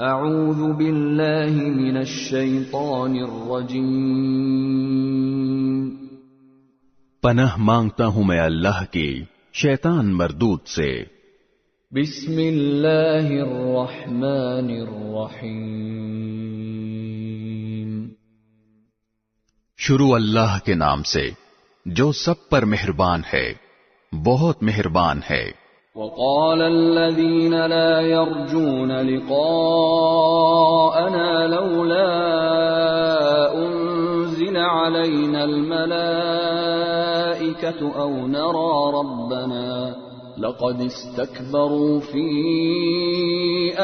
اعوذ باللہ من الشیطان الرجیم، پناہ مانگتا ہوں میں اللہ کی شیطان مردود سے۔ بسم اللہ الرحمن الرحیم، شروع اللہ کے نام سے جو سب پر مہربان ہے، بہت مہربان ہے۔ وقال الذين لا يرجون لقاءنا لولا أنزل علينا الملائكة أو نرى ربنا لقد استكبروا في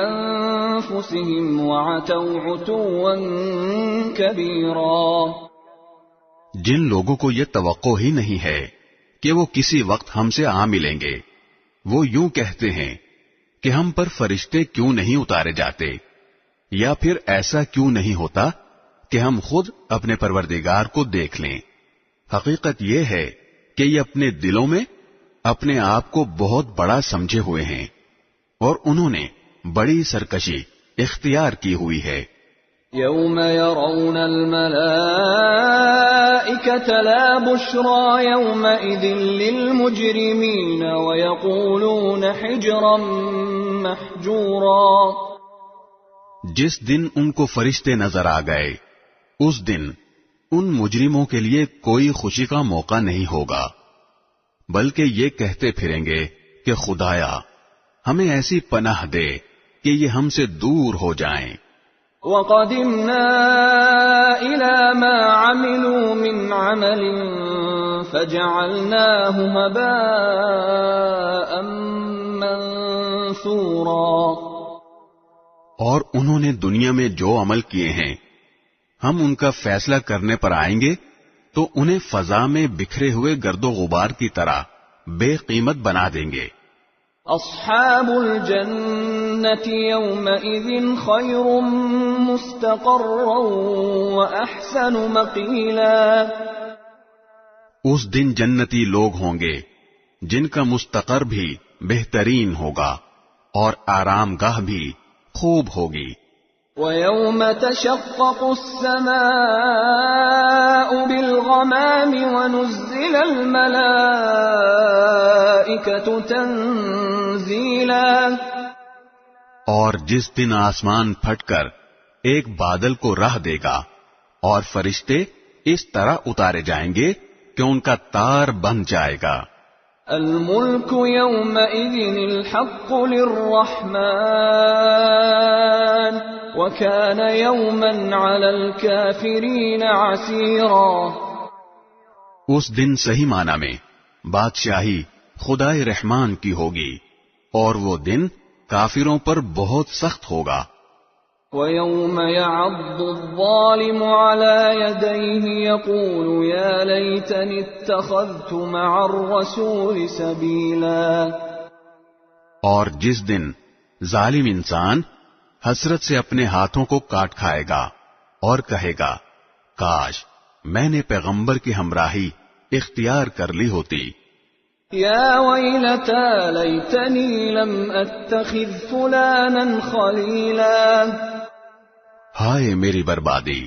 أنفسهم وعتوا عتوا كبيرا۔ جن لوگوں کو یہ توقع ہی نہیں ہے کہ وہ کسی وقت ہم سے آ ملیں گے، وہ یوں کہتے ہیں کہ ہم پر فرشتے کیوں نہیں اتارے جاتے، یا پھر ایسا کیوں نہیں ہوتا کہ ہم خود اپنے پروردگار کو دیکھ لیں۔ حقیقت یہ ہے کہ یہ اپنے دلوں میں اپنے آپ کو بہت بڑا سمجھے ہوئے ہیں، اور انہوں نے بڑی سرکشی اختیار کی ہوئی ہے۔ يوم يرون الملائكة لا بشرى يومئذ للمجرمين ويقولون حجرا محجورا۔ جس دن ان کو فرشتے نظر آ گئے، اس دن ان مجرموں کے لیے کوئی خوشی کا موقع نہیں ہوگا، بلکہ یہ کہتے پھریں گے کہ خدایا ہمیں ایسی پناہ دے کہ یہ ہم سے دور ہو جائیں۔ وَقَدِمْنَا إِلَى مَا عَمِلُوا مِنْ عَمَلٍ فَجَعَلْنَاهُ هَبَاءً مَنْثُورًا۔ اور انہوں نے دنیا میں جو عمل کیے ہیں، ہم ان کا فیصلہ کرنے پر آئیں گے تو انہیں فضا میں بکھرے ہوئے گرد و غبار کی طرح بے قیمت بنا دیں گے۔ اصحاب الجنة يومئذ خير مستقرا واحسن مقيلا۔ اس دن جنتی لوگ ہوں گے جن کا مستقر بھی بہترین ہوگا اور آرام گاہ بھی خوب ہوگی۔ وَيَوْمَ تَشَقَّقُ السَّمَاءُ بِالْغَمَامِ وَنُزِّلَ الْمَلَائِكَةُ تَنزِيلًا۔ اور جس دن آسمان پھٹ کر ایک بادل کو راہ دے گا اور فرشتے اس طرح اتارے جائیں گے کہ ان کا تار بند جائے گا۔ الملك يومئذ الحق للرحمن وكان يوما على الكافرين عسيرا۔ اس دن صحیح معنی میں بادشاہی خدائے رحمان کی ہوگی، اور وہ دن کافروں پر بہت سخت ہوگا۔ وَيَوْمَ يَعَضُّ الظَّالِمُ عَلَى يَدَيْهِ يَقُولُ يَا لَيْتَنِي اتَّخَذْتُ مَعَ الرَّسُولِ سَبِيلًا۔ اور جس دن ظالم انسان حسرت سے اپنے ہاتھوں کو کاٹ کھائے گا اور کہے گا کاش میں نے پیغمبر کی ہمراہی اختیار کر لی ہوتی۔ یا ویلتی لیتنی لم اتخذ فلانا خلیلا۔ ہائے میری بربادی،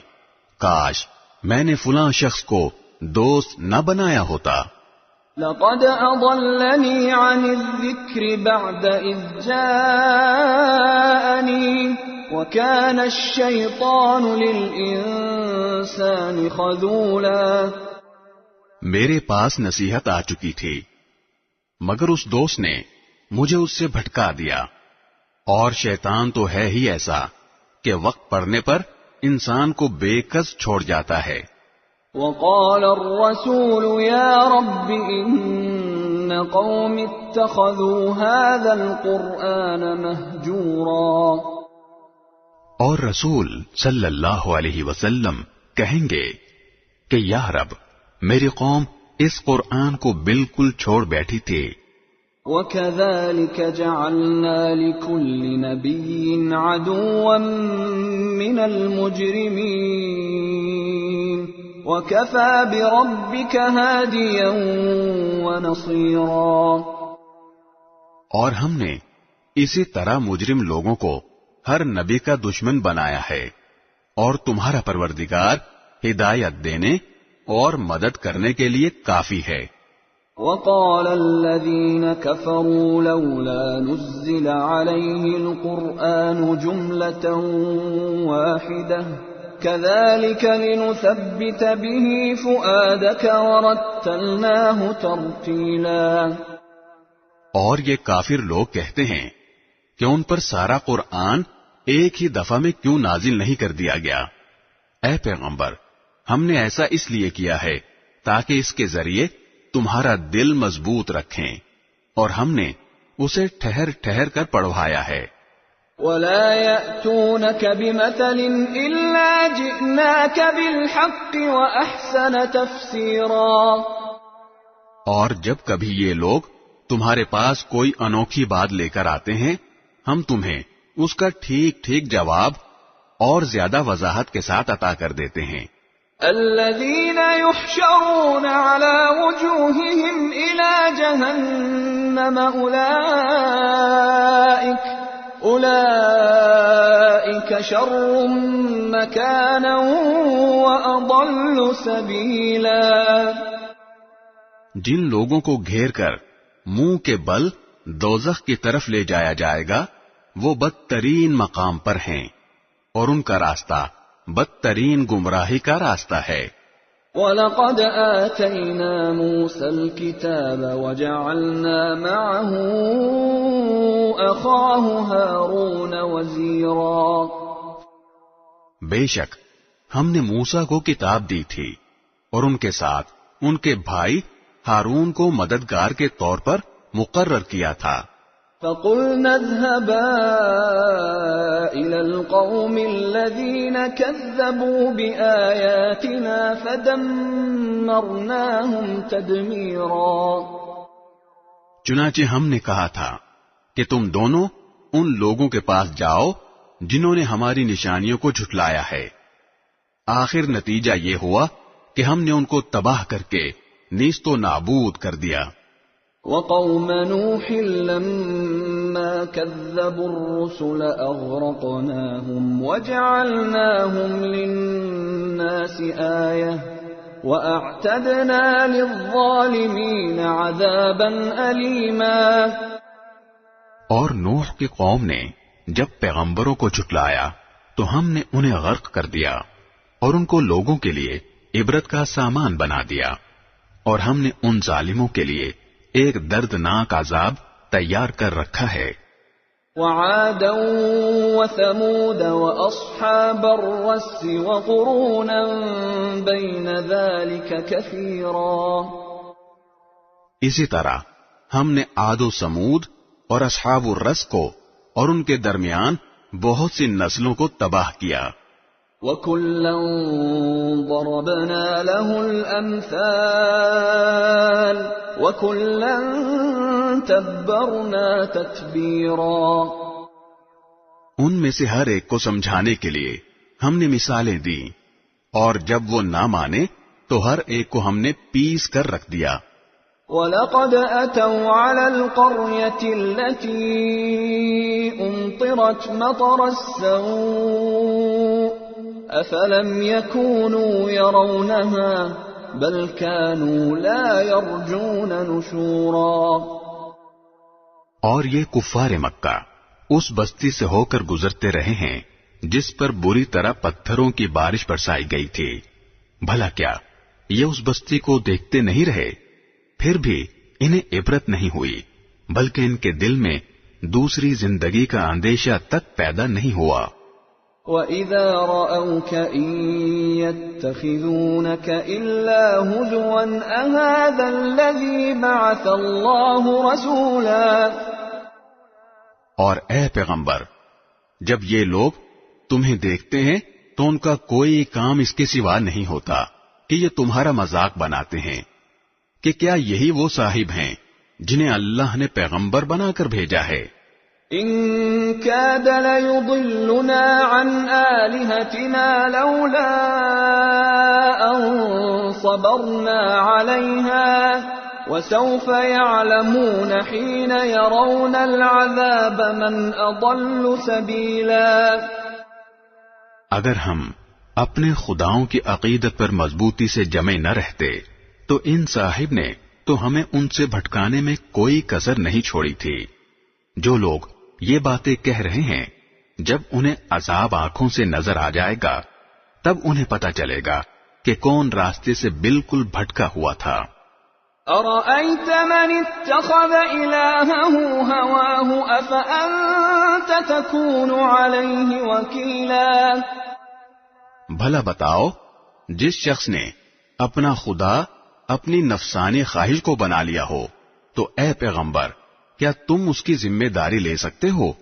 کاش میں نے فلاں شخص کو دوست نہ بنایا ہوتا۔ لقد اضلنی عن الذکر بعد اذ جاءنی وکان الشیطان للانسان خذولا۔ میرے پاس نصیحت آ چکی تھی، مگر اس دوست نے مجھے اس سے بھٹکا دیا، اور شیطان تو ہے ہی ایسا کہ وقت پڑنے پر انسان کو بے کس چھوڑ جاتا ہے۔ وقال الرسول یا رب ان قوم اتخذوا هذا القرآن مہجورا۔ اور رسول صلی اللہ علیہ وسلم کہیں گے کہ یا رب میری قوم اس قرآن کو بالکل چھوڑ بیٹھی تھی۔ وَكَذَلِكَ جَعَلْنَا لِكُلِّ نَبِيٍّ عَدُوًّا مِّنَ الْمُجْرِمِينَ وَكَفَى بِرَبِّكَ هَادِيًا وَنَصِيرًا۔ اور ہم نے اسی طرح مجرم لوگوں کو ہر نبی کا دشمن بنایا ہے، اور تمہارا پروردگار ہدایت دینے اور مدد کرنے کے لیے کافی ہے۔ وقال الذين كفروا لولا نزل عليه القرآن جملة واحدة كذلك لنثبت به فؤادك ورتلناه ترتيلا۔ اور یہ کافر لوگ کہتے ہیں کہ ان پر سارا قرآن ایک ہی دفعہ میں کیوں نازل نہیں کر دیا گیا؟ اے پیغمبر، ہم نے ایسا اس لیے کیا ہے تاکہ اس کے ذریعے تمہارا دل مضبوط رکھیں، اور ہم نے اسے ٹھہر ٹھہر کر پڑھوایا ہے۔ وَلَا يَأْتُونَكَ بِمَثَلٍ إِلَّا جِئْنَاكَ بِالْحَقِّ وَأَحْسَنَ تَفْسِيرًا۔ اور جب کبھی یہ لوگ تمہارے پاس کوئی انوکھی بات لے کر آتے ہیں، ہم تمہیں اس کا ٹھیک ٹھیک جواب اور زیادہ وضاحت کے ساتھ عطا کر دیتے ہیں۔ الذين يحشرون على وجوههم إلى جهنم أولئك شر مكانا وأضل سبيلا۔ جن لوگوں کو گھیر کر منہ کے بل دوزخ کی طرف لے جایا جائے گا وہ بدترین مقام پر ہیں، اور ان کا راستہ بدترین گمراہی کا راستہ ہے۔ وَلَقَدْ آتَيْنَا مُوسَى الْكِتَابَ وَجَعَلْنَا مَعَهُ أَخَاهُ هَارُونَ وَزِيرًا۔ بے شک ہم نے موسیٰ کو کتاب دی تھی، اور ان کے ساتھ ان کے بھائی ہارون کو مددگار کے طور پر مقرر کیا تھا۔ فَقُلْنَا اذْهَبَا إِلَى الْقَوْمِ الَّذِينَ كَذَّبُوا بِآيَاتِنَا فَدَمَّرْنَاهُمْ تَدْمِيرًا۔ چنانچہ ہم نے کہا تھا کہ تم دونوں ان لوگوں کے پاس جاؤ جنہوں نے ہماری نشانیوں کو جھٹلایا ہے۔ آخر نتیجہ یہ ہوا کہ ہم نے ان کو تباہ کر کے نیست و نابود کر دیا۔ وَقَوْمَ نُوحٍ لَمَّا كَذَّبُوا الرُّسُلَ أَغْرَقْنَاهُمْ وَجَعَلْنَاهُمْ لِلنَّاسِ آيَةً وَأَعْتَدْنَا لِلظَّالِمِينَ عَذَابًا أَلِيمًا۔ اور نوح کی قوم نے جب پیغمبروں کو جھٹلایا تو ہم نے انہیں غرق کر دیا، اور ان کو لوگوں کے لیے عبرت کا سامان بنا دیا، اور ہم نے ان ظالموں کے لیے ایک دردناک عذاب تیار کر رکھا ہے۔ وَعَادًا وَثَمُودَ وَأَصْحَابَ الرَّسِّ وَقُرُونًا بَيْنَ ذَلِكَ كَثِيرًا۔ اسی طرح ہم نے عاد و سمود اور اصحاب الرس کو اور ان کے درمیان بہت سی نسلوں کو تباہ کیا۔ وَكُلًّا ضَرَبْنَا لَهُ الْأَمْثَالَ وَكُلًّا تَبَّرْنَا تَتْبِيرًا۔ ان میں سے ہر ایک کو سمجھانے کے لیے ہم نے مثالیں دیں، اور جب وہ نہ مانے تو ہر ایک کو ہم نے پیس کر رکھ دیا۔ وَلَقَدْ أَتَوْا عَلَى الْقَرْيَةِ الَّتِي أُمْطِرَتْ مَطَرَ السَّوْءِ أَفَلَمْ يَكُونُوا يَرَوْنَهَا بَلْ كَانُوا لَا يَرْجُونَ نُشُورًا۔ اور یہ کفار مکہ اس بستی سے ہو کر گزرتے رہے ہیں جس پر بری طرح پتھروں کی بارش برسائی گئی تھی، بھلا کیا یہ اس بستی کو دیکھتے نہیں رہے؟ پھر بھی انہیں عبرت نہیں ہوئی، بلکہ ان کے دل میں دوسری زندگی کا اندیشہ تک پیدا نہیں ہوا۔ وَإِذَا رَأَوْكَ إِن يَتَّخِذُونَكَ إِلَّا هُزُوًا أَهَذَا الَّذِي بَعَثَ اللَّهُ رَسُولًا۔ اور اے پیغمبر، جب یہ لوگ تمہیں دیکھتے ہیں تو ان کا کوئی کام اس کے سوا نہیں ہوتا کہ یہ تمہارا مذاق بناتے ہیں کہ کیا یہی وہ صاحب ہیں جنہیں اللہ نے پیغمبر بنا کر بھیجا ہے۔ إِن كَادَ لَيُضِلُّنَا عَنْ آلِهَتِنَا لَوْلَا أَن صَبَرْنَا عَلَيْهَا وسوف يعلمون حين يرون العذاب من أضل سبيلا۔ اگر ہم اپنے خداؤں کی عقیدت پر مضبوطی سے جمے نہ رہتے تو ان صاحب نے تو ہمیں ان سے بھٹکانے میں کوئی کسر نہیں چھوڑی تھی۔ جو لوگ یہ باتیں کہہ رہے ہیں، جب انہیں عذاب آنکھوں سے نظر آ جائے گا تب انہیں پتہ چلے گا کہ کون راستے سے بالکل بھٹکا ہوا تھا۔ أَرَأَيْتَ مَنِ اتَّخَذَ إِلَٰهَهُ هَوَاهُ أَفَأَنتَ تَكُونُ عَلَيْهِ وَكِيلًا؟ بھلا بتاؤ، جس شخص نے اپنا خدا اپنی نفسانی خواہش کو بنا لیا ہو تو اے پیغمبر، کیا تم اس کی ذمہ داری لے سکتے ہو؟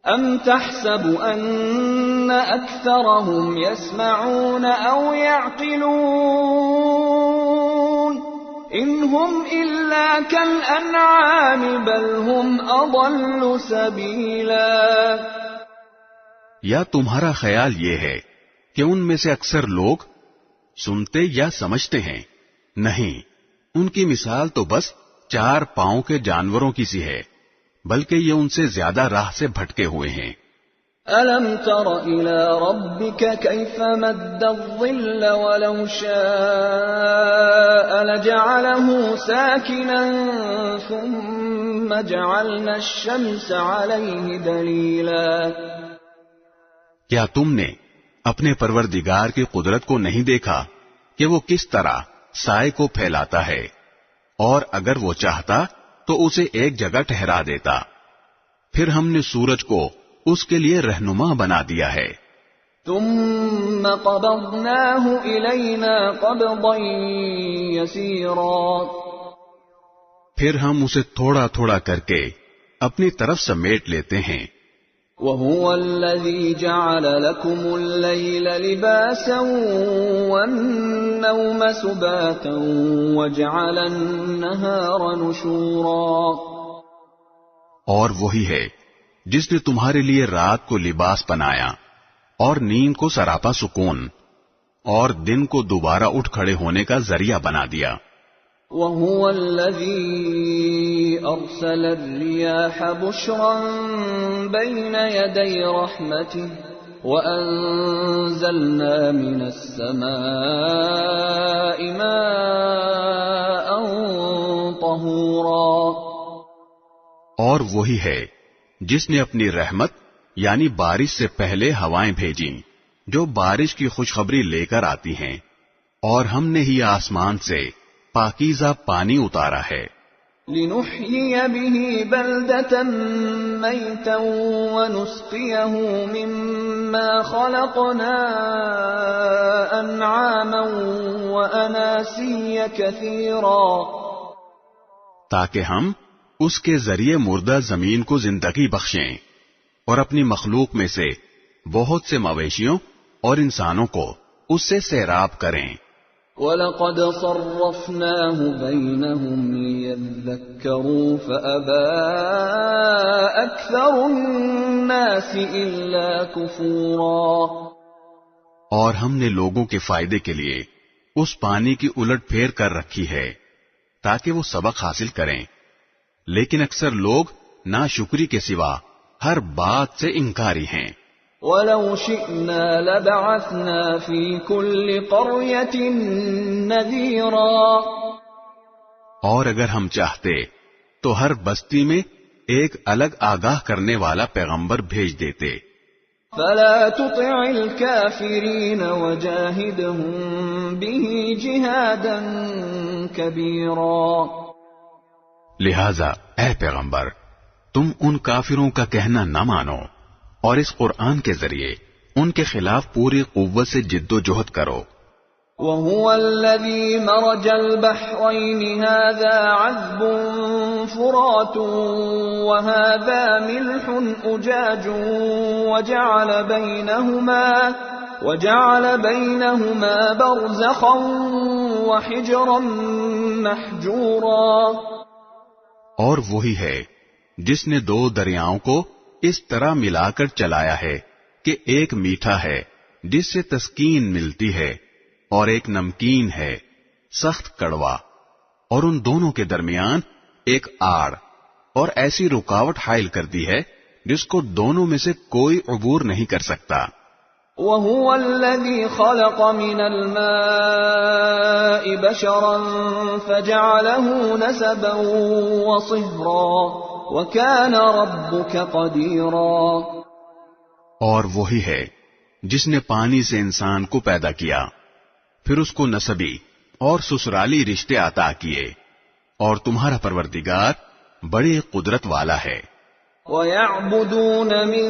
أَمْ تَحْسَبُ أَنَّ أَكْثَرَهُمْ يَسْمَعُونَ أَوْ يَعْقِلُونَ إِنْ هُمْ إِلَّا كَالْأَنْعَامِ بَلْ هُمْ أَضَلُّ سَبِيلًا۔ یا تمہارا خیال یہ ہے کہ ان میں سے اکثر لوگ سنتے یا سمجھتے ہیں؟ نہیں، ان کی مثال تو بس 4 پاؤں کے جانوروں کی سی ہے، بلکہ یہ ان سے زیادہ راہ سے بھٹکے ہوئے ہیں۔ أَلَمْ تَرَ إِلَى رَبِّكَ كَيْفَ مَدَّ الظِّلَّ وَلَوْ شَاءَ لَجَعَلَهُ سَاكِنًا ثُمَّ جَعَلْنَا الشَّمْسَ عَلَيْهِ دَلِيلًا۔ کیا تم نے اپنے پروردگار کی قدرت کو نہیں دیکھا کہ وہ کس طرح سائے کو پھیلاتا ہے، اور اگر وہ چاہتا تو اسے ایک جگہ ٹھہرا دیتا، پھر ہم نے سورج کو اس کے لیے رہنما بنا دیا ہے۔ ثم قبضناه إلينا قبضا يسيرا۔ پھر ہم اسے تھوڑا تھوڑا کر کے اپنی طرف سمیٹ لیتے ہیں۔ وَهُوَ الَّذِي جَعَلَ لَكُمُ اللَّيْلَ لِبَاسًا وَالنَّوْمَ سُبَاتًا وَجَعَلَ النَّهَارَ نُشُورًا۔ اور وہی ہے جس نے تمہارے لیے رات کو لباس بنایا اور نیند کو سراپا سکون، اور دن کو دوبارہ اٹھ کھڑے ہونے کا ذریعہ بنا دیا۔ وَهُوَ الَّذِي أَرْسَلَ الرِّيَاحَ بُشْرًا بَيْنَ يَدَيْ رَحْمَتِهِ وَأَنزَلْنَا مِنَ السَّمَاءِ مَاءً طَهُورًا۔ اور وہی ہے جس نے اپنی رحمت یعنی بارش سے پہلے ہوائیں بھیجیں جو بارش کی خوشخبری لے کر آتی ہیں، اور ہم نے ہی آسمان سے پاکیزہ پانی اتارا ہے۔ لِنُحْيِيَ بِهِ بَلْدَةً مَيْتًا وَنُسْقِيَهُ مِمَّا خَلَقْنَا أَنْعَامًا وَأَنَاسِيَّ كَثِيرًا، تاکہ ہم اس کے ذریعے مردہ زمین کو زندگی بخشیں اور اپنی مخلوق میں سے بہت سے مویشیوں اور انسانوں کو اس سے سیراب کریں۔ وَلَقَدْ صَرَّفْنَاهُ بَيْنَهُمْ لِيَذَّكَّرُوا فَأَبَى أَكْثَرُ النَّاسِ إِلَّا كُفُورًا۔ اور ہم نے لوگوں کے فائدے کے لیے اس پانی کی الٹ پھیر کر رکھی ہے تاکہ وہ سبق حاصل کریں، لیکن اکثر لوگ ناشکری کے سوا ہر بات سے انکاری ہیں۔ وَلَوْ شِئْنَا لَبَعَثْنَا فِي كُلِّ قَرْيَةٍ نَذِيرًا۔ اور اگر ہم چاہتے تو ہر بستی میں ایک الگ آگاہ کرنے والا پیغمبر بھیج دیتے۔ فَلَا تُطِعِ الْكَافِرِينَ وَجَاهِدْهُم بِهِ جِهَادًا كَبِيرًا۔ لہذا اے پیغمبر، تم ان کافروں کا کہنا نہ مانو اور اس قرآن کے ذریعے ان کے خلاف پوری قوت سے جد و جہد کرو۔ وَهُوَ الَّذِي مَرَجَ الْبَحْرَيْنِ هَذَا عَذْبٌ فُرَاتٌ وَهَذَا مِلْحٌ أُجَاجٌ وَجَعَلَ بَيْنَهُمَا بَرْزَخًا وَحِجْرًا مَحْجُورًا۔ اور وہی ہے جس نے 2 دریاؤں کو اس طرح ملا کر چلایا ہے کہ ایک میٹھا ہے جس سے تسکین ملتی ہے اور ایک نمکین ہے سخت کڑوا، اور ان دونوں کے درمیان ایک آڑ اور ایسی رکاوٹ حائل کر دی ہے جس کو دونوں میں سے کوئی عبور نہیں کر سکتا. وَهُوَ الَّذِي خَلَقَ مِنَ الْمَاءِ بَشَرًا فَجَعَلَهُ نَسَبًا وَصِهْرًا وَكَانَ رَبُّكَ قَدِيرًا. اور وہی ہے جس نے پانی سے انسان کو پیدا کیا، پھر اس کو نسبی اور سسرالی رشتے عطا کیے، اور تمہارا پروردگار بڑے قدرت والا ہے. وَيَعْبُدُونَ مِن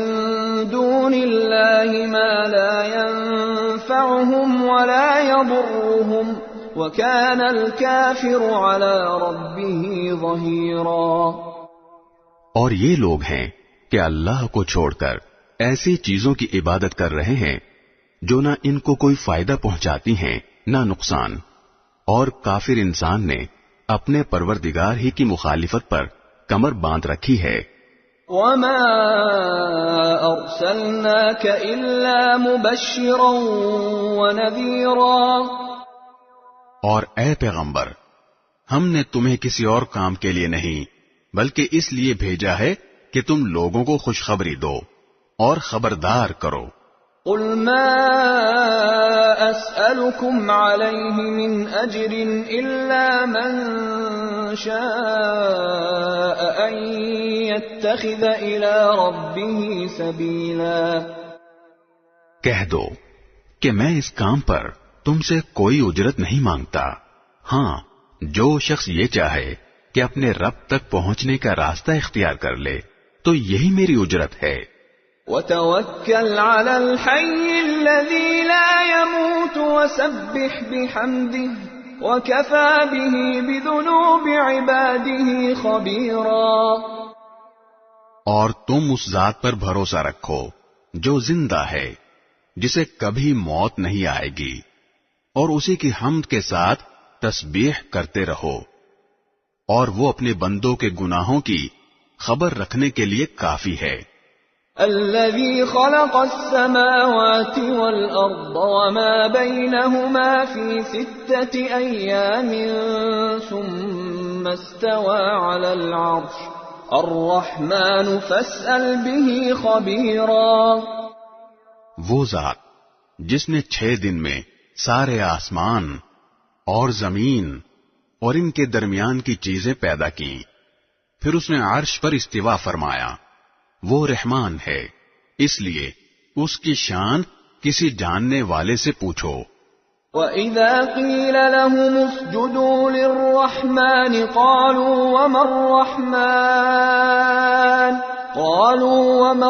دُونِ اللَّهِ مَا لَا يَنفَعُهُمْ وَلَا يَضُرُّهُمْ وَكَانَ الْكَافِرُ عَلَى رَبِّهِ ظَهِيرًا. اور یہ لوگ ہیں کہ اللہ کو چھوڑ کر ایسی چیزوں کی عبادت کر رہے ہیں جو نہ ان کو کوئی فائدہ پہنچاتی ہیں نہ نقصان، اور کافر انسان نے اپنے پروردگار ہی کی مخالفت پر کمر باندھ رکھی ہے. وَمَا أَرْسَلْنَاكَ إِلَّا مُبَشِّرًا وَنَذِيرًا. اور اے پیغمبر، ہم نے تمہیں کسی اور کام کے لیے نہیں بلکہ اس لیے بھیجا ہے کہ تم لوگوں کو خوشخبری دو اور خبردار کرو. قُلْ مَا أَسْأَلُكُمْ عَلَيْهِ مِنْ أَجْرٍ إِلَّا مَنْ شَاءَ أَنْ يَتَّخِذَ إِلَى رَبِّهِ سَبِيلًا. کہہ دو کہ میں اس کام پر تم سے کوئی اجرت نہیں مانگتا، ہاں جو شخص یہ چاہے کہ اپنے رب تک پہنچنے کا راستہ اختیار کر لے تو یہی میری اجرت ہے. وَتَوَكَّلْ عَلَى الْحَيِّ الَّذِي لَا يَمُوتُ وَسَبِّحْ بِحَمْدِهِ وَكَفَى بِهِ بِذُنُوبِ عِبَادِهِ خَبِيرًا. اور تم اس ذات پر بھروسہ رکھو جو زندہ ہے، جسے کبھی موت نہیں آئے گی، اور اسی کی حمد کے ساتھ تسبیح کرتے رہو، اور وہ اپنے بندوں کے گناہوں کی خبر رکھنے کے لیے کافی ہے. الذي خلق السماوات والأرض وما بينهما في 6 أيام ثم استوى على العرش الرحمن فاسأل به خبيرا. وہ ذات جس نے 6 دن میں سارے آسمان اور زمین اور ان کے درمیان کی چیزیں پیدا کی، پھر اس نے عرش پر استوا فرمایا، وہ رحمان ہے، اس لیے اس کی شان کسی جاننے والے سے پوچھو. وَإِذَا قِيلَ لَهُمُ اسْجُدُوا لِلرَّحْمَنِ قَالُوا وَمَا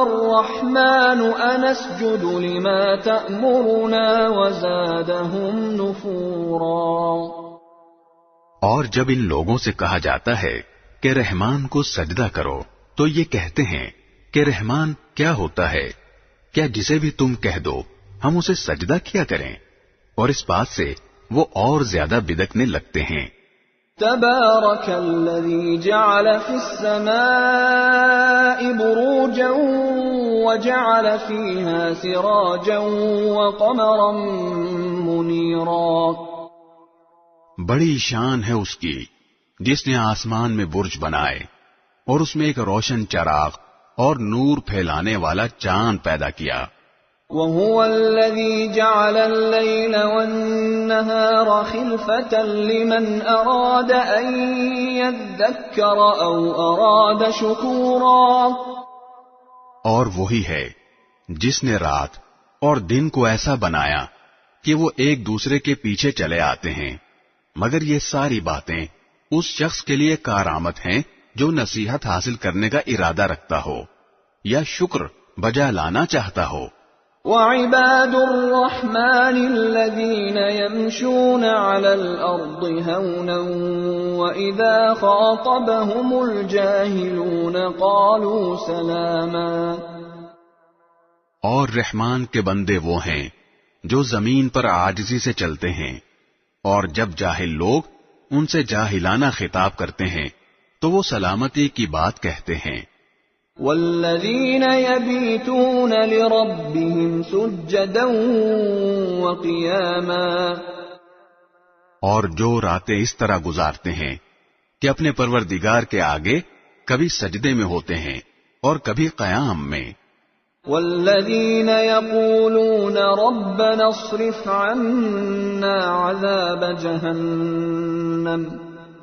الرَّحْمَنُ أَنَسْجُدُ لِمَا تَأْمُرُنَا وَزَادَهُمْ نُفُورًا. اور جب ان لوگوں سے کہا جاتا ہے کہ رحمان کو سجدہ کرو تو یہ کہتے ہیں کہ رحمان کیا ہوتا ہے؟ کیا جسے بھی تم کہہ دو ہم اسے سجدہ کیا کریں؟ اور اس بات سے وہ اور زیادہ بدکنے لگتے ہیں. تبارك الذي جعل في السماء بروجا وجعل فيها سراجا وقمرا منيرا. بڑی شان ہے اس کی جس نے آسمان میں برج بنائے اور اس میں ایک روشن چراغ اور نور پھیلانے والا چاند پیدا کیا. وَهُوَ الَّذِي جَعَلَ اللَّيْلَ وَالنَّهَارَ خِلْفَةً لِمَنْ أَرَادَ أَنْ يَذَّكَّرَ أَوْ أَرَادَ شُكُورًا. اور وہی ہے جس نے رات اور دن کو ایسا بنایا کہ وہ ایک دوسرے کے پیچھے چلے آتے ہیں، مگر یہ ساری باتیں اس شخص کے لیے کارآمد ہیں جو نصیحت حاصل کرنے کا ارادہ رکھتا ہو یا شکر بجا لانا چاہتا ہو. وَعِبَادُ الرَّحْمَنِ الَّذِينَ يَمْشُونَ عَلَى الْأَرْضِ هَوْنًا وَإِذَا خَاطَبَهُمُ الْجَاهِلُونَ قَالُوا سَلَامًا. اور رحمان کے بندے وہ ہیں جو زمین پر عاجزی سے چلتے ہیں، اور جب جاہل لوگ ان سے جاہلانہ خطاب کرتے ہیں تو وہ سلامتی کی بات کہتے ہیں. والذین یبیتون لربهم سجدا وقیاما. اور جو راتیں اس طرح گزارتے ہیں کہ اپنے پروردگار کے آگے کبھی سجدے میں ہوتے ہیں اور کبھی قیام میں. والذین یقولون ربنا اصرف عنا عذاب جہنم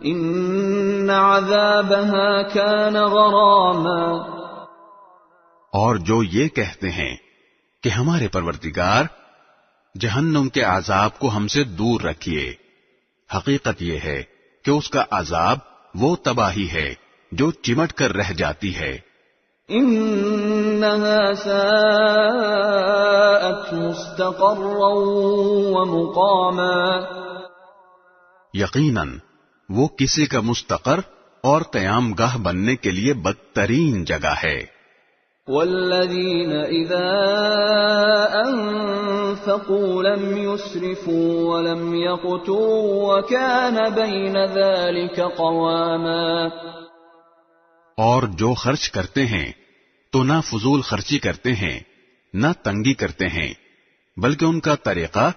ان عذابها كان غراما. اور جو یہ کہتے ہیں کہ ہمارے پروردگار جہنم کے عذاب کو ہم سے دور رکھیے، حقیقت یہ ہے کہ اس کا عذاب وہ تباہی ہے جو چمٹ کر رہ جاتی ہے. انها ساءت مستقرا ومقاما. یقیناً وہ کسی کا مستقر اور قیام گاہ بننے کے لیے بدترین جگہ ہے. والذین اذا انفقوا لم يسرفوا ولم يقتروا وكان بين ذلك قواما. اور جو خرچ کرتے ہیں تو نہ فضول خرچی کرتے ہیں نہ تنگی کرتے ہیں، بلکہ ان کا طریقہ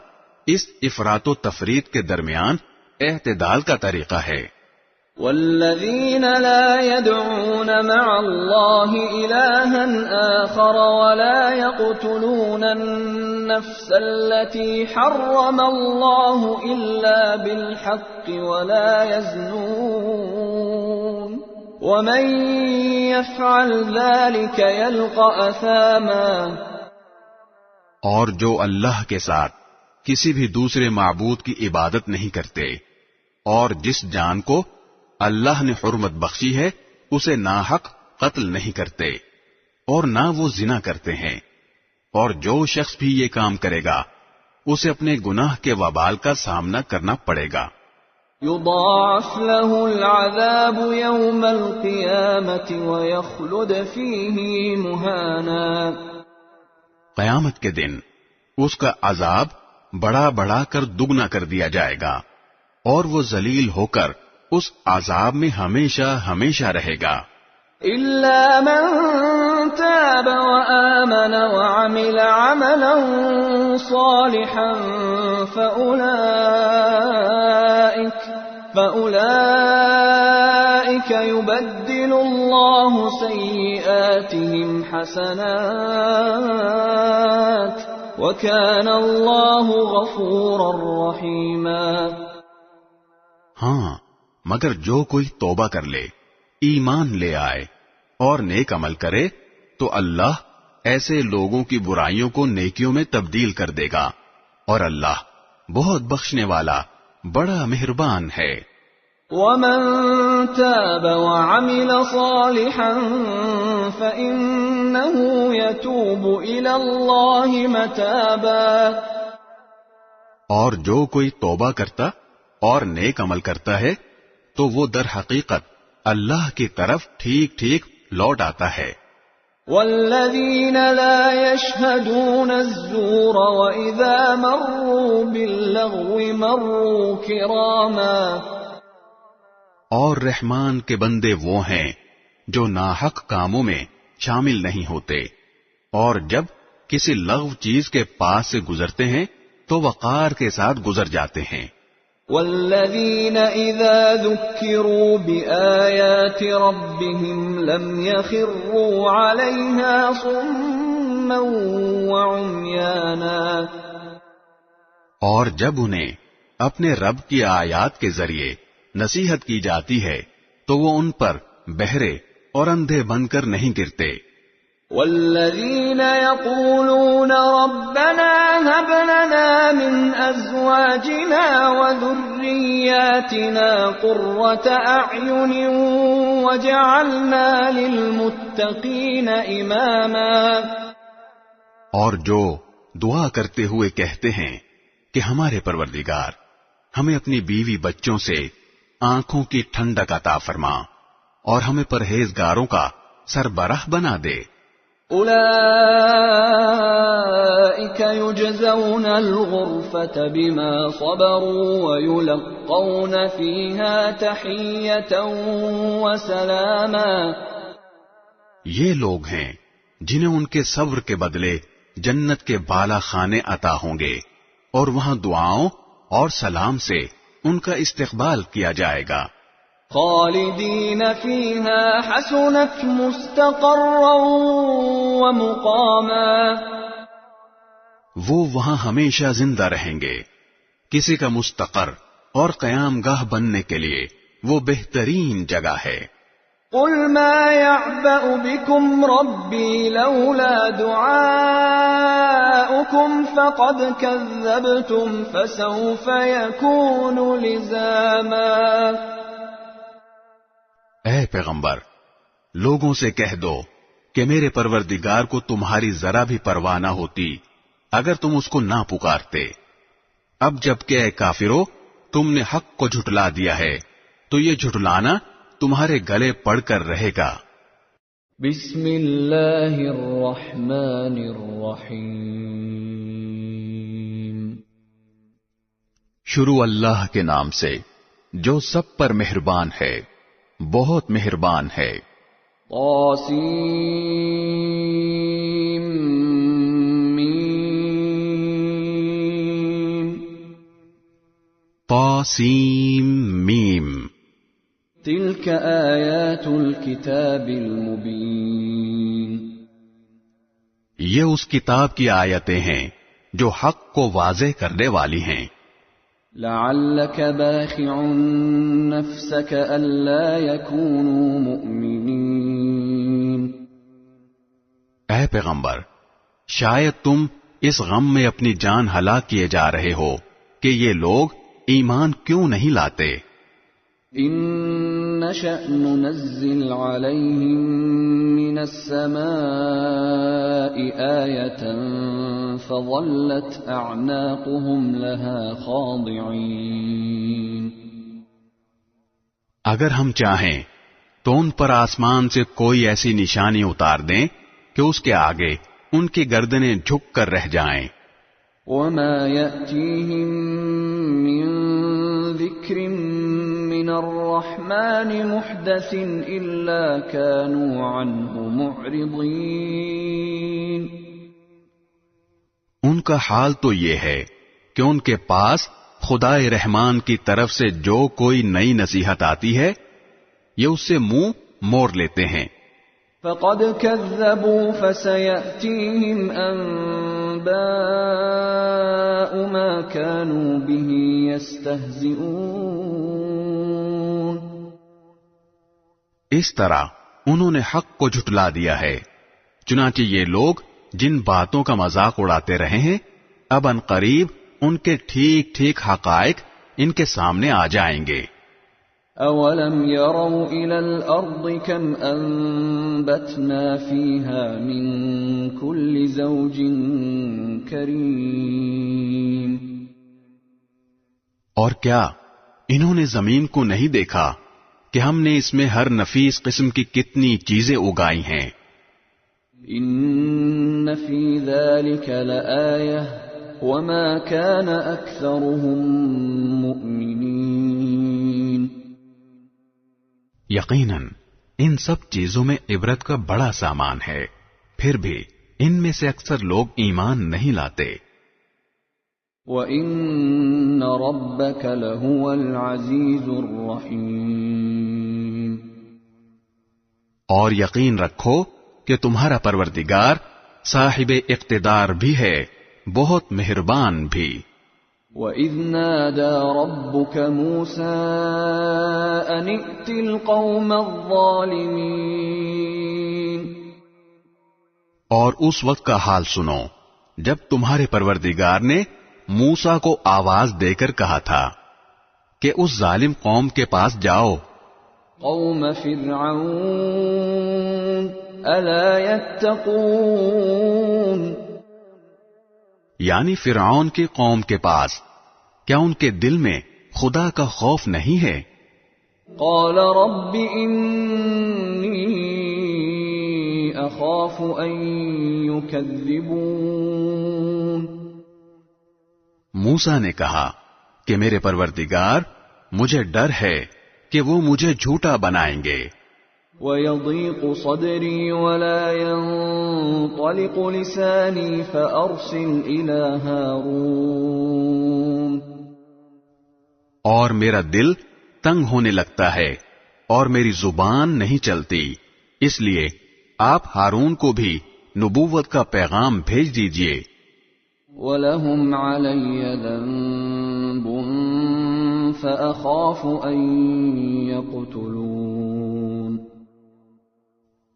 اس افراط و تفریط کے درمیان اعتدال کا طریقہ ہے. والذین لا يدعون مع اللہ الہا آخر ولا يقتلون النفس التي حرم اللہ الا بالحق ولا يزنون ومن يفعل ذلك يلقى اثاما. اور جو اللہ کے ساتھ کسی بھی دوسرے معبود کی عبادت نہیں کرتے اور جس جان کو اللہ نے حرمت بخشی ہے اسے ناحق قتل نہیں کرتے اور نہ وہ زنا کرتے ہیں، اور جو شخص بھی یہ کام کرے گا اسے اپنے گناہ کے وبال کا سامنا کرنا پڑے گا. يضاعف له العذاب يوم القيامة ويخلد فيه مهانا. قیامت کے دن اس کا عذاب بڑا بڑا کر دگنا کر دیا جائے گا اور وہ ذلیل ہو کر اس عذاب میں ہمیشہ ہمیشہ رہے گا. إلا من تاب وآمن وعمل عملا صالحا فأولئك يبدل الله سيئاتهم حسنات وكان الله غفورا رحيما. ہاں، مگر جو کوئی توبہ کر لے، ایمان لے آئے اور نیک عمل کرے تو اللہ ایسے لوگوں کی برائیوں کو نیکیوں میں تبدیل کر دے گا، اور اللہ بہت بخشنے والا بڑا مہربان ہے. ومن تاب وعمل صالحا فإنه يتوب إلى الله متابا. اور جو کوئی توبہ کرتا اور نیک عمل کرتا ہے تو وہ در حقیقت اللہ کی طرف ٹھیک ٹھیک لوٹ آتا ہے. والذین لا يشهدون الزور وإذا مروا باللغو مروا کراما. اور رحمان کے بندے وہ ہیں جو ناحق کاموں میں شامل نہیں ہوتے، اور جب کسی لغو چیز کے پاس سے گزرتے ہیں تو وقار کے ساتھ گزر جاتے ہیں. والذین اذا ذکروا بآیات ربهم لم يخروا علیها صما وعمیانا. اور جب انہیں اپنے رب کی آیات کے ذریعے نصیحت کی جاتی ہے تو وہ ان پر بہرے اور اندھے بن کر نہیں گرتے. والذین یقولون ربنا هب لنا من ازواجنا وذریاتنا قرة اعین وجعلنا للمتقین اماما. اور جو دعا کرتے ہوئے کہتے ہیں کہ ہمارے پروردگار ہمیں اپنی بیوی بچوں سے آنکھوں کی ٹھنڈک عطا فرما اور ہمیں پرہیزگاروں کا سربراہ بنا دے. اولئک یجزون الغرفة بما صبروا ویلقون فیہا تحیۃ وسلاما. یہ لوگ ہیں جنہیں ان کے صبر کے بدلے جنت کے بالا خانے عطا ہوں گے اور وہاں دعاؤں اور سلام سے ان کا استقبال کیا جائے گا۔ خالدین فیہا حسنت مستقرا ومقاما، وہ وہاں ہمیشہ زندہ رہیں گے۔ کسی کا مستقر اور قیام گاہ بننے کے لیے وہ بہترین جگہ ہے۔ قل ما يعبأ بكم ربي لولا دعاؤكم فقد كذبتم فسوف يكون لزاما۔ اے پیغمبر، لوگوں سے کہہ دو کہ میرے پروردگار کو تمہاری ذرا بھی پرواہ نہ ہوتی اگر تم اس کو نہ پکارتے۔ اب جب کہ اے کافرو تم نے حق کو جھٹلا دیا ہے تو یہ جھٹلانا تمہارے گلے پڑ کر رہے گا۔ بسم اللہ الرحمن الرحیم، شروع اللہ کے نام سے جو سب پر مہربان ہے، بہت مہربان ہے۔ طاسیم میم، طاسیم میم، تلک آیات الکتاب المبین، یہ اس کتاب کی آیتیں ہیں جو حق کو واضح کرنے والی ہیں۔ لعلک باخع نفسک الا یکونوا مؤمنین، اے پیغمبر، شاید تم اس غم میں اپنی جان ہلاک کیے جا رہے ہو کہ یہ لوگ ایمان کیوں نہیں لاتے۔ ان نشأ ننزل علیہم من السماء آیة فظلت اعناقهم لها خاضعین، اگر ہم چاہیں تو ان پر آسمان سے کوئی ایسی نشانی اتار دیں کہ اس کے آگے ان کی گردنیں جھک کر رہ جائیں۔ وما يأتيهم من ذكر من الرحمن محدث إلا كانوا عنه معرضين، ان کا حال تو یہ ہے کہ ان کے پاس خدائے رحمان کی طرف سے جو کوئی نئی نصیحت آتی ہے یہ اس سے منہ موڑ لیتے ہیں۔ فقد كذبوا فسيأتيهم أنباء ما كانوا به يستهزئون، اس طرح انہوں نے حق کو جھٹلا دیا ہے، چنانچہ یہ لوگ جن باتوں کا مذاق اڑاتے رہے ہیں اب ان قریب ان کے ٹھیک ٹھیک حقائق ان کے سامنے آ جائیں گے۔ اولم يروا الى الارض كم انبتنا فيها من كل زوج كريم، اور کیا انہوں نے زمین کو نہیں دیکھا کہ ہم نے اس میں ہر نفیس قسم کی کتنی چیزیں اگائی ہیں۔ ان في ذلك لآية وما كان اكثرهم مؤمنين، یقیناً ان سب چیزوں میں عبرت کا بڑا سامان ہے، پھر بھی ان میں سے اکثر لوگ ایمان نہیں لاتے۔ وَإِنَّ رَبَّكَ لَهُوَ الْعَزِيزُ الرَّحِيمُ، اور یقین رکھو کہ تمہارا پروردگار صاحب اقتدار بھی ہے، بہت مہربان بھی۔ وَإِذْ نَادَى رَبُّكَ مُوسَىٰ أَنِ ائْتِ الْقَوْمَ الظَّالِمِينَ، اور اس وقت کا حال سنو جب تمہارے پروردگار نے موسیٰ کو آواز دے کر کہا تھا کہ اس ظالم قوم کے پاس جاؤ۔ قوم فرعون الا يتقون، یعنی فرعون کی قوم کے پاس، کیا ان کے دل میں خدا کا خوف نہیں ہے؟ قال رب انی اخاف ان يكذبون، موسیٰ نے کہا کہ میرے پروردگار مجھے ڈر ہے کہ وہ مجھے جھوٹا بنائیں گے۔ وَيَضِيقُ صَدْرِي وَلَا يَنطَلِقُ لِسَانِي فَأَرْسِلْ إِلَى هَارُونَ، اور میرا دل تنگ ہونے لگتا ہے اور میری زبان نہیں چلتی، اس لیے آپ ہارون کو بھی نبوت کا پیغام بھیج دیجئے۔ وَلَهُمْ عَلَيَّ ذَنبٌ فَأَخَافُ أَن يَقْتُلُونِ،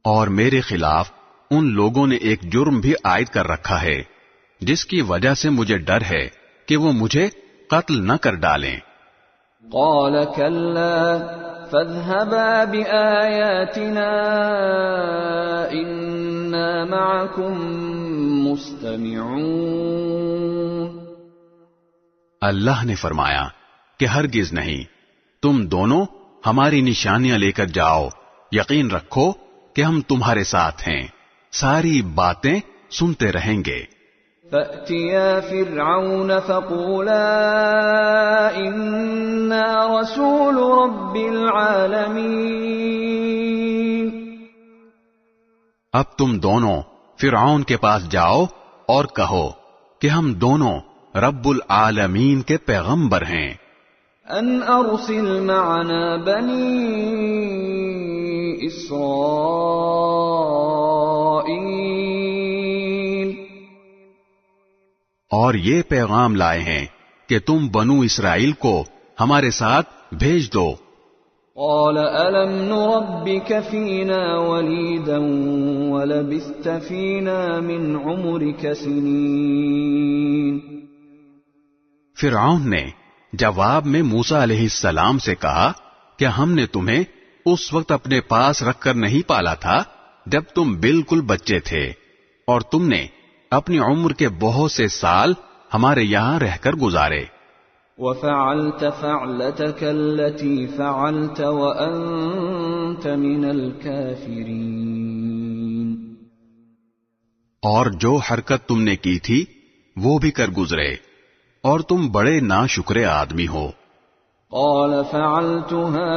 اور میرے خلاف ان لوگوں نے ایک جرم بھی عائد کر رکھا ہے جس کی وجہ سے مجھے ڈر ہے کہ وہ مجھے قتل نہ کر ڈالیں۔ قَالَ كَلَّا فَاذْهَبَا بِآيَاتِنَا إِنَّا مَعَكُمْ مُسْتَمِعُونَ، اللہ نے فرمایا کہ ہرگز نہیں، تم دونوں ہماری نشانیاں لے کر جاؤ، یقین رکھو کہ ہم تمہارے ساتھ ہیں، ساری باتیں سنتے رہیں گے۔ فَأْتِيَا فِرْعَوْنَ فَقُولَا إِنَّا رَسُولُ رَبِّ الْعَالَمِينَ، اب تم دونوں فرعون کے پاس جاؤ اور کہو کہ ہم دونوں رب العالمین کے پیغمبر ہیں۔ ان ارسل معنا بنی اسرائیل، اور یہ پیغام لائے ہیں کہ تم بنو اسرائیل کو ہمارے ساتھ بھیج دو۔ قال الم نربك فينا وليدا ولبثت فينا من عمرك سنين، فرعون نے جواب میں موسیٰ علیہ السلام سے کہا کہ ہم نے تمہیں اس وقت اپنے پاس رکھ کر نہیں پالا تھا جب تم بالکل بچے تھے، اور تم نے اپنی عمر کے بہت سے سال ہمارے یہاں رہ کر گزارے۔ وفعلت فعلتك التي فعلت وأنت من الكافرين، اور جو حرکت تم نے کی تھی وہ بھی کر گزرے، اور تم بڑے ناشکرے آدمی ہو۔ قال فعلتها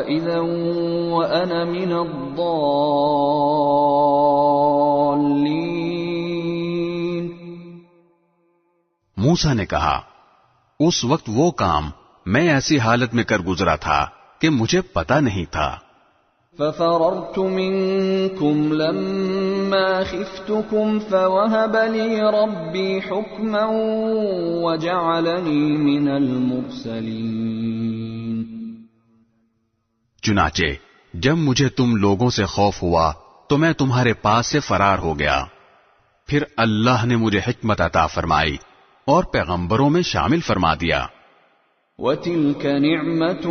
إذا وأنا من الضالين، موسیٰ نے کہا اس وقت وہ کام میں ایسی حالت میں کر گزرا تھا کہ مجھے پتہ نہیں تھا۔ ففررت منكم لما خفتكم فوهب لي ربي حكما وجعلني من المرسلين، چنانچہ جب مجھے تم لوگوں سے خوف ہوا تو میں تمہارے پاس سے فرار ہو گیا، پھر اللہ نے مجھے حکمت عطا فرمائی اور پیغمبروں میں شامل فرما دیا۔ وَتِلْكَ نِعْمَةٌ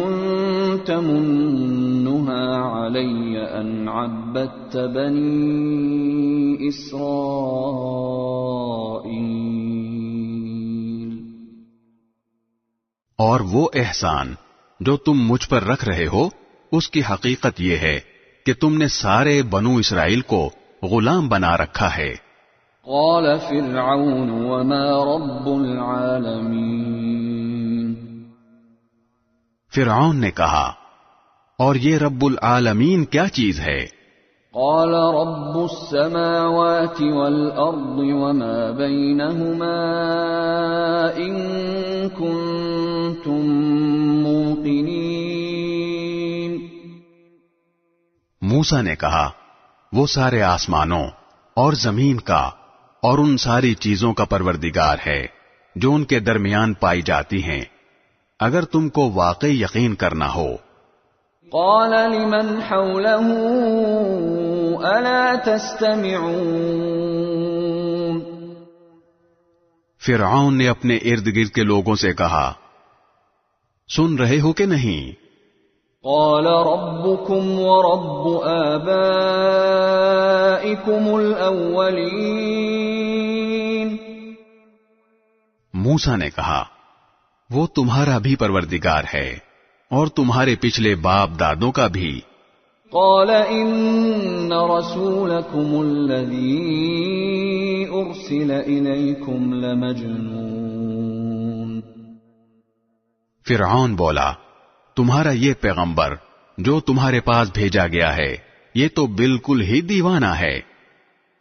تَمُنُّهَا عَلَيَّ أَنْ عَبَّدتَّ بَنِي إِسْرَائِيلَ، اور وہ احسان جو تم مجھ پر رکھ رہے ہو اس کی حقیقت یہ ہے کہ تم نے سارے بنو اسرائیل کو غلام بنا رکھا ہے۔ قال فرعون وما رب العالمین، فرعون نے کہا اور یہ رب العالمین کیا چیز ہے؟ قال رب السماوات والارض وما بينهما ان كنتم موقنين، موسیٰ نے کہا وہ سارے آسمانوں اور زمین کا اور ان ساری چیزوں کا پروردگار ہے جو ان کے درمیان پائی جاتی ہیں، اگر تم کو واقعی یقین کرنا ہو۔ قال لمن حوله الا تستمعون، فرعون نے اپنے ارد گرد کے لوگوں سے کہا سن رہے ہو کہ نہیں؟ قال ربكم ورب آبائكم الأولين، موسیٰ نے کہا وہ تمہارا بھی پروردگار ہے اور تمہارے پچھلے باپ دادوں کا بھی۔ قال ان رسولكم الذي ارسل اليكم لمجنون، فرعون بولا تمہارا یہ پیغمبر جو تمہارے پاس بھیجا گیا ہے یہ تو بالکل ہی دیوانہ ہے۔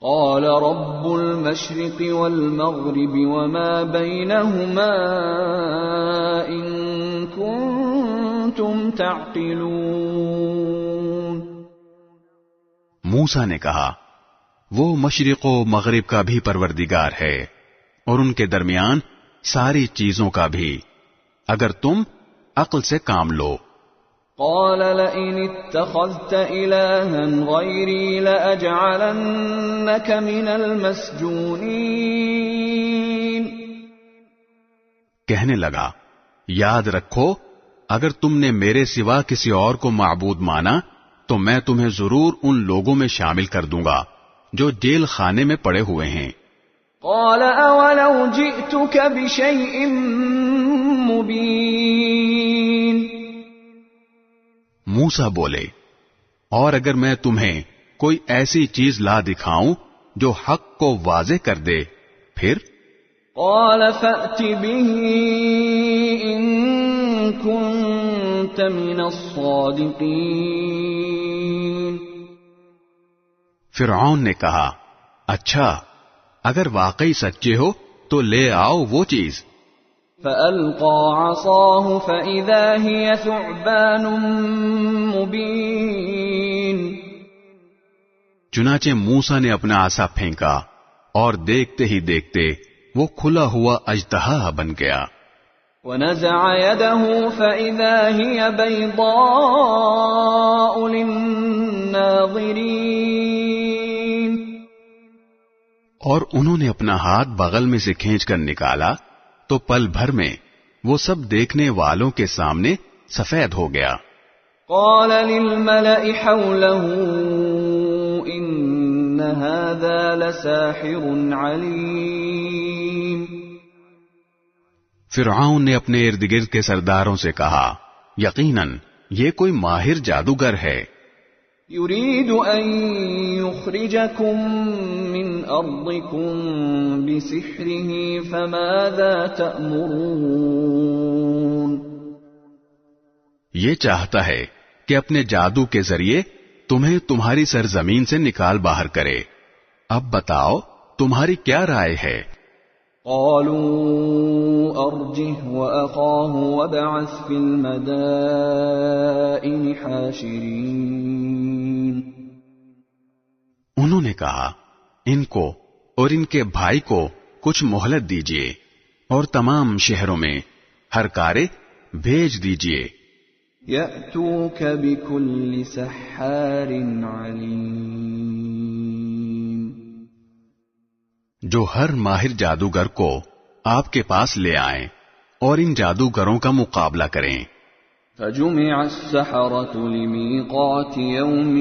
قال رب المشرق والمغرب وما بينهما إن كنتم تعقلون. موسیٰ نے کہا وہ مشرق و مغرب کا بھی پروردگار ہے اور ان کے درمیان ساری چیزوں کا بھی، اگر تم عقل سے کام لو. قال لئن اتخذت إلها غيري لأجعلنك من المسجونين. کہنے لگا یاد رکھو اگر تم نے میرے سوا کسی اور کو معبود مانا تو میں تمہیں ضرور ان لوگوں میں شامل کر دوں گا جو جیل خانے میں پڑے ہوئے ہیں. قال اولو جئتك بشيء مبين. موسیٰ بولے اور اگر میں تمہیں کوئی ایسی چیز لا دکھاؤں جو حق کو واضح کر دے پھر؟ قال فأت به إن كنت من الصادقين. فرعون نے کہا اچھا اگر واقعی سچے ہو تو لے آؤ وہ چیز. فألقى عصاه فإذا هي ثعبان مبين. چنانچہ موسیٰ نے اپنا عصا پھینکا اور دیکھتے ہی دیکھتے وہ کھلا ہوا اژدہا بن گیا. ونزع يده فإذا هي بيضاء للناظرين. اور انہوں نے اپنا ہاتھ بغل میں سے کھینچ کر نکالا تو پل بھر میں وہ سب دیکھنے والوں کے سامنے سفید ہو گیا. قال للملأ حوله إن هذا لساحر عليم. فرعون نے اپنے ارد گرد کے سرداروں سے کہا یقیناً یہ کوئی ماہر جادوگر ہے. يريد أن يخرجكم من أرضكم بسحره فماذا تأمرون. یہ چاہتا ہے کہ اپنے جادو کے ذریعے تمہیں تمہاری سرزمین سے نکال باہر کرے. اب بتاؤ تمہاری کیا رائے ہے؟ قالوا أرجه وأخاه وابعث في المدائن حاشرين. انہوں نے کہا ان کو اور ان کے بھائی کو کچھ مہلت دیجیے اور تمام شہروں میں ہر کارے بھیج دیجیے. يأتوك بكل سحار عليم. جو ہر ماہر جادوگر کو آپ کے پاس لے آئیں اور ان جادوگروں کا مقابلہ کریں. فجمع السحرة لميقات يوم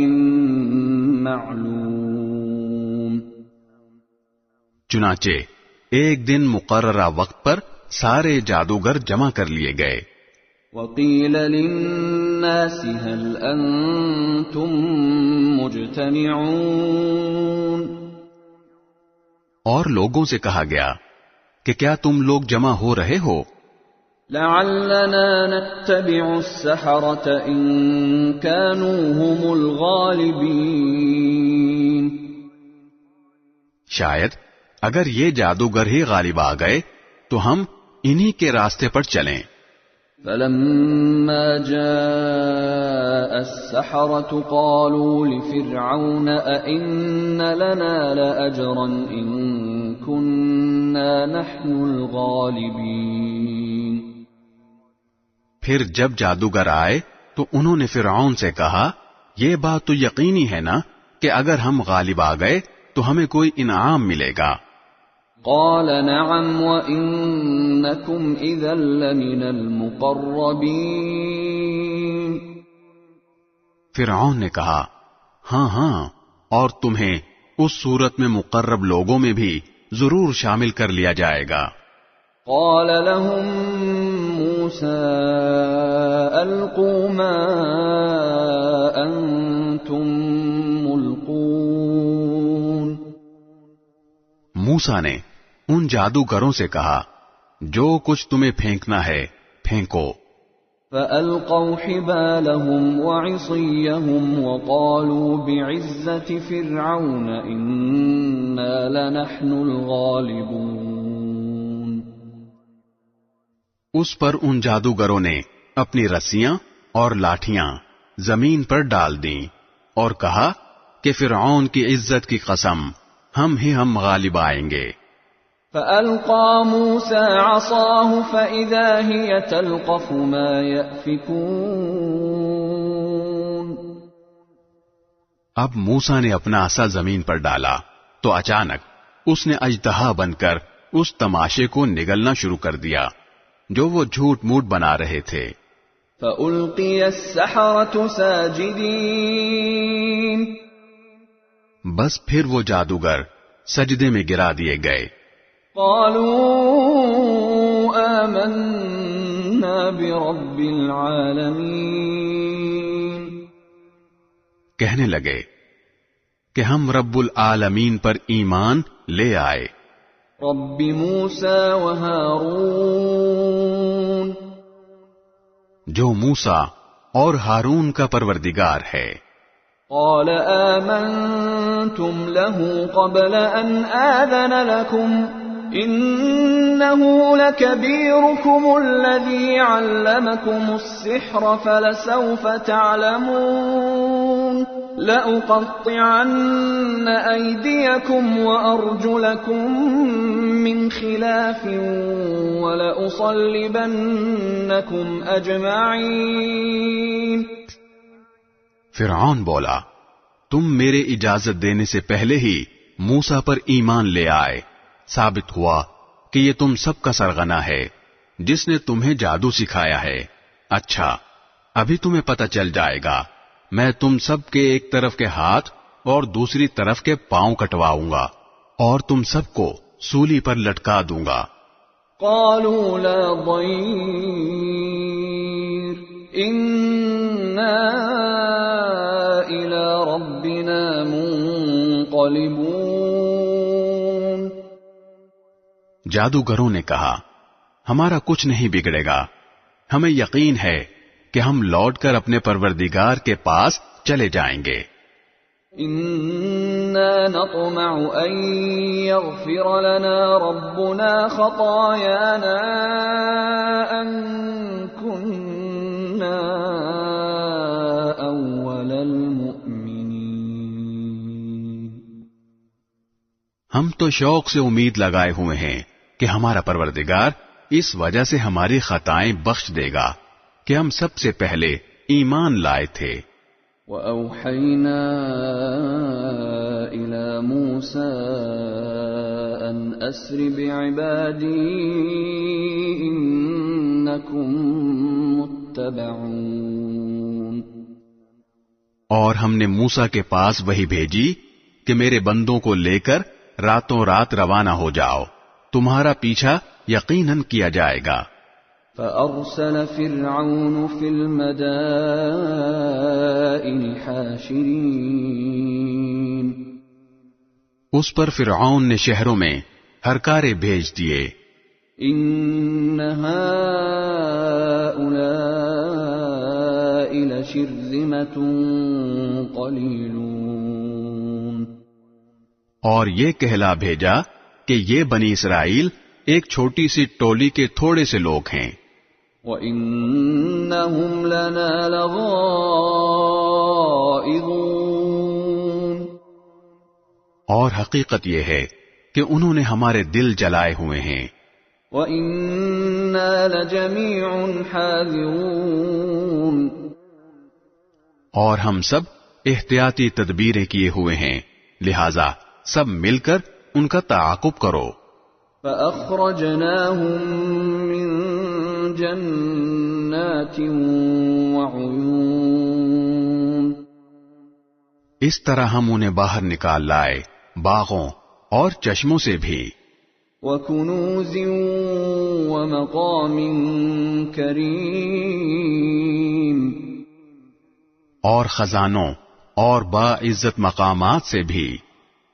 معلوم. چنانچہ ایک دن مقررہ وقت پر سارے جادوگر جمع کر لیے گئے. وقيل للناس هل أنتم مجتمعون. اور لوگوں سے کہا گیا کہ کیا تم لوگ جمع ہو رہے ہو؟ لعلنا نتبع السحرة إن كانوا هم الغالبين. شاید اگر یہ جادوگر ہی غالب آ گئے تو ہم انہی کے راستے پر چلیں. فلما جاء السحرة قالوا لفرعون أئن لنا لأجرا إن كنا نحن الغالبين. پھر جب جادوگر آئے تو انہوں نے فرعون سے کہا یہ بات تو یقینی ہے نا کہ اگر ہم غالب آ گئے تو ہمیں کوئی انعام ملے گا. قال نعم وإنكم إذا لمن المقربين. فرعون نے کہا ہاں ہاں اور تمہیں اس صورت میں مقرب لوگوں میں بھی ضرور شامل کر لیا جائے گا. قال لهم موسى ألقوا ما أنتم ملقون. موسیٰ نے ان جادوگروں سے کہا جو کچھ تمہیں پھینکنا ہے پھینکو. فألقوا حبالهم وعصيهم وقالوا بعزة فرعون إنا لنحن الغالبون. اس پر ان جادوگروں نے اپنی رسیاں اور لاٹھیاں زمین پر ڈال دیں اور کہا کہ فرعون کی عزت کی قسم ہم غالب آئیں گے. فألقى موسى عصاه فإذا هي تلقف ما يأفكون. اب موسیٰ نے اپنا عصا زمین پر ڈالا تو اچانک اس نے اژدہا بن کر اس تماشے کو نگلنا شروع کر دیا جو وہ جھوٹ موٹ بنا رہے تھے. فألقي السحرة ساجدين. بس پھر وہ جادوگر سجدے میں گرا دیے گئے. قالوا آمنا برب العالمین. کہنے لگے کہ ہم رب العالمین پر ایمان لے آئے. رب موسیٰ و ہارون. جو موسیٰ اور ہارون کا پروردگار ہے. قال آمنتم له قبل ان آذن لكم إنه لكبيركم الذي علمكم السحر فلسوف تعلمون لأقطعن أيديكم وأرجلكم من خلاف ولأصلبنكم أجمعين. فرعون بولا تم میرے اجازت دینے سے پہلے ہی موسیٰ پر ایمان لے آئے. ثابت ہوا کہ یہ تم سب کا سرغنہ ہے جس نے تمہیں جادو سکھایا ہے. اچھا ابھی تمہیں پتہ چل جائے گا. میں تم سب کے ایک طرف کے ہاتھ اور دوسری طرف کے پاؤں کٹواؤں گا اور تم سب کو سولی پر لٹکا دوں گا. قالوا لا ضير إنا إلى ربنا منقلبون. جادوگروں نے کہا ہمارا کچھ نہیں بگڑے گا. ہمیں یقین ہے کہ ہم لوٹ کر اپنے پروردگار کے پاس چلے جائیں گے. إنا نطمع أن يغفر لنا ربنا خطايانا أن كنا أول المؤمنين. ہم تو شوق سے امید لگائے ہوئے ہیں کہ ہمارا پروردگار اس وجہ سے ہماری خطائیں بخش دے گا کہ ہم سب سے پہلے ایمان لائے تھے. وَأَوْحَيْنَا إِلَى مُوسَىٰ أَنْ أَسْرِ بِعِبَادِي إِنَّكُمْ مُتَّبَعُونَ. اور ہم نے موسیٰ کے پاس وحی بھیجی کہ میرے بندوں کو لے کر راتوں رات روانہ ہو جاؤ, تمہارا پیچھا یقیناً کیا جائے گا. فأرسل فرعون في المدائن حاشرين. اس پر فرعون نے شہروں میں ہرکارے بھیج دیے. ان هؤلاء لشرذمة قلیلون. اور یہ کہلا بھیجا کہ یہ بنی اسرائیل ایک چھوٹی سی ٹولی کے تھوڑے سے لوگ ہیں. وَإِنَّهُمْ لَنَا لَغَائِظُونَ. اور حقیقت یہ ہے کہ انہوں نے ہمارے دل جلائے ہوئے ہیں. وَإِنَّا لَجَمِيعٌ حَاذِرُونَ. اور ہم سب احتیاطی تدبیریں کیے ہوئے ہیں, لہذا سب مل کر ان کا تعاقب کرو. فَأَخْرَجْنَاهُمْ مِنْ جَنَّاتٍ وَعُيُونٍ. اس طرح ہم انہیں باہر نکال لائے باغوں اور چشموں سے بھی. وَكُنُوزٍ وَمَقَامٍ كَرِيمٍ. اور خزانوں اور باعزت مقامات سے بھی.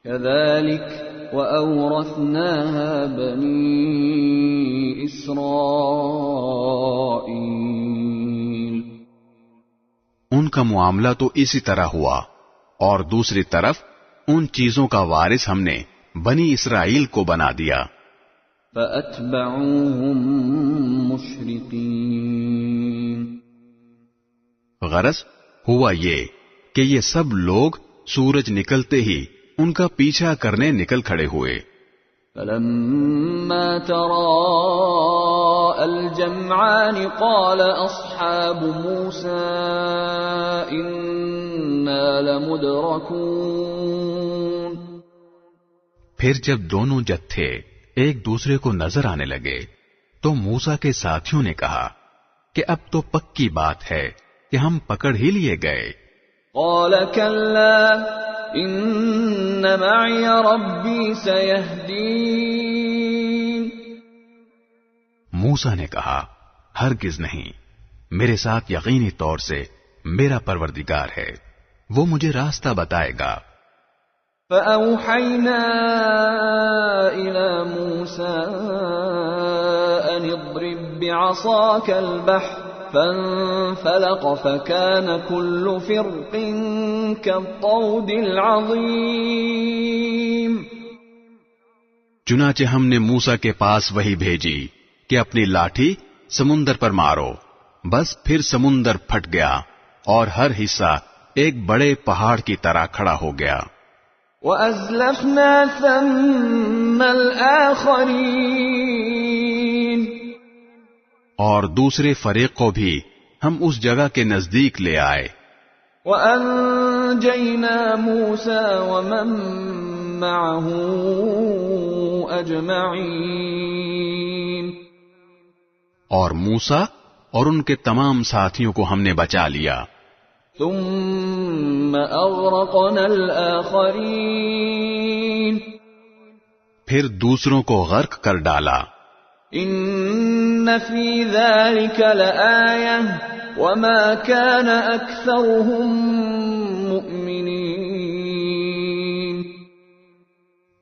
كَذَلِكَ وَأَوْرَثْنَاهَا بَنِي إِسْرَائِيلَ. کا معاملہ تو اسی طرح ہوا، اور دوسری طرف ان چیزوں کا وارث ہم نے بنی اسرائیل کو بنا دیا۔ فَأَتْبَعُوهُمْ مُشْرِقِينَ، غرض ہوا یہ کہ یہ سب لوگ سورج نکلتے ہی ان کا پیچھا کرنے نکل کھڑے ہوئے۔ فَلَمَّا تَرَاءَى الْجَمْعَانِ قَالَ أَصْحَابُ مُوسَىٰ إِنَّا لَمُدْرَكُونَ، پھر جب دونوں جتھے ایک دوسرے کو نظر آنے لگے تو موسیٰ کے ساتھیوں نے کہا کہ اب تو پکی بات ہے کہ ہم پکڑ ہی لیے گئے۔ قَالَ كَلَّا إِنَّ مَعِيَ رَبِّي سَيَهْدِينِ، موسیٰ نے کہا ہرگز نہیں، میرے ساتھ یقینی طور سے میرا پروردگار ہے، وہ مجھے راستہ بتائے گا۔ فَأَوْحَيْنَا إِلَى مُوسَىٰ أَنِ اضْرِب بِّعَصَاكَ الْبَحْرَ فَانفَلَقَ فَكَانَ كُلُّ فِرْقٍ كَالطَّوْدِ الْعَظِيمِ، چنانچہ ہم نے موسیٰ کے پاس وہی بھیجی کہ اپنی لاٹھی سمندر پر مارو، بس پھر سمندر پھٹ گیا اور ہر حصہ ایک بڑے پہاڑ کی طرح کھڑا ہو گیا۔ وَأَزْلَفْنَا ثَمَّ الْآخَرِينَ، اور دوسرے فریق کو بھی ہم اس جگہ کے نزدیک لے آئے۔ وَأَنجَيْنَا مُوسَىٰ وَمَن مَّعَهُ أَجْمَعِينَ، اور موسیٰ اور ان کے تمام ساتھیوں کو ہم نے بچا لیا۔ ثُمَّ أَغْرَقْنَا الْآخَرِينَ، پھر دوسروں کو غرق کر ڈالا۔ إِنَّ فِي ذَلِكَ لَآيَةً وَمَا كَانَ أَكْثَرُهُم مُؤْمِنِينَ،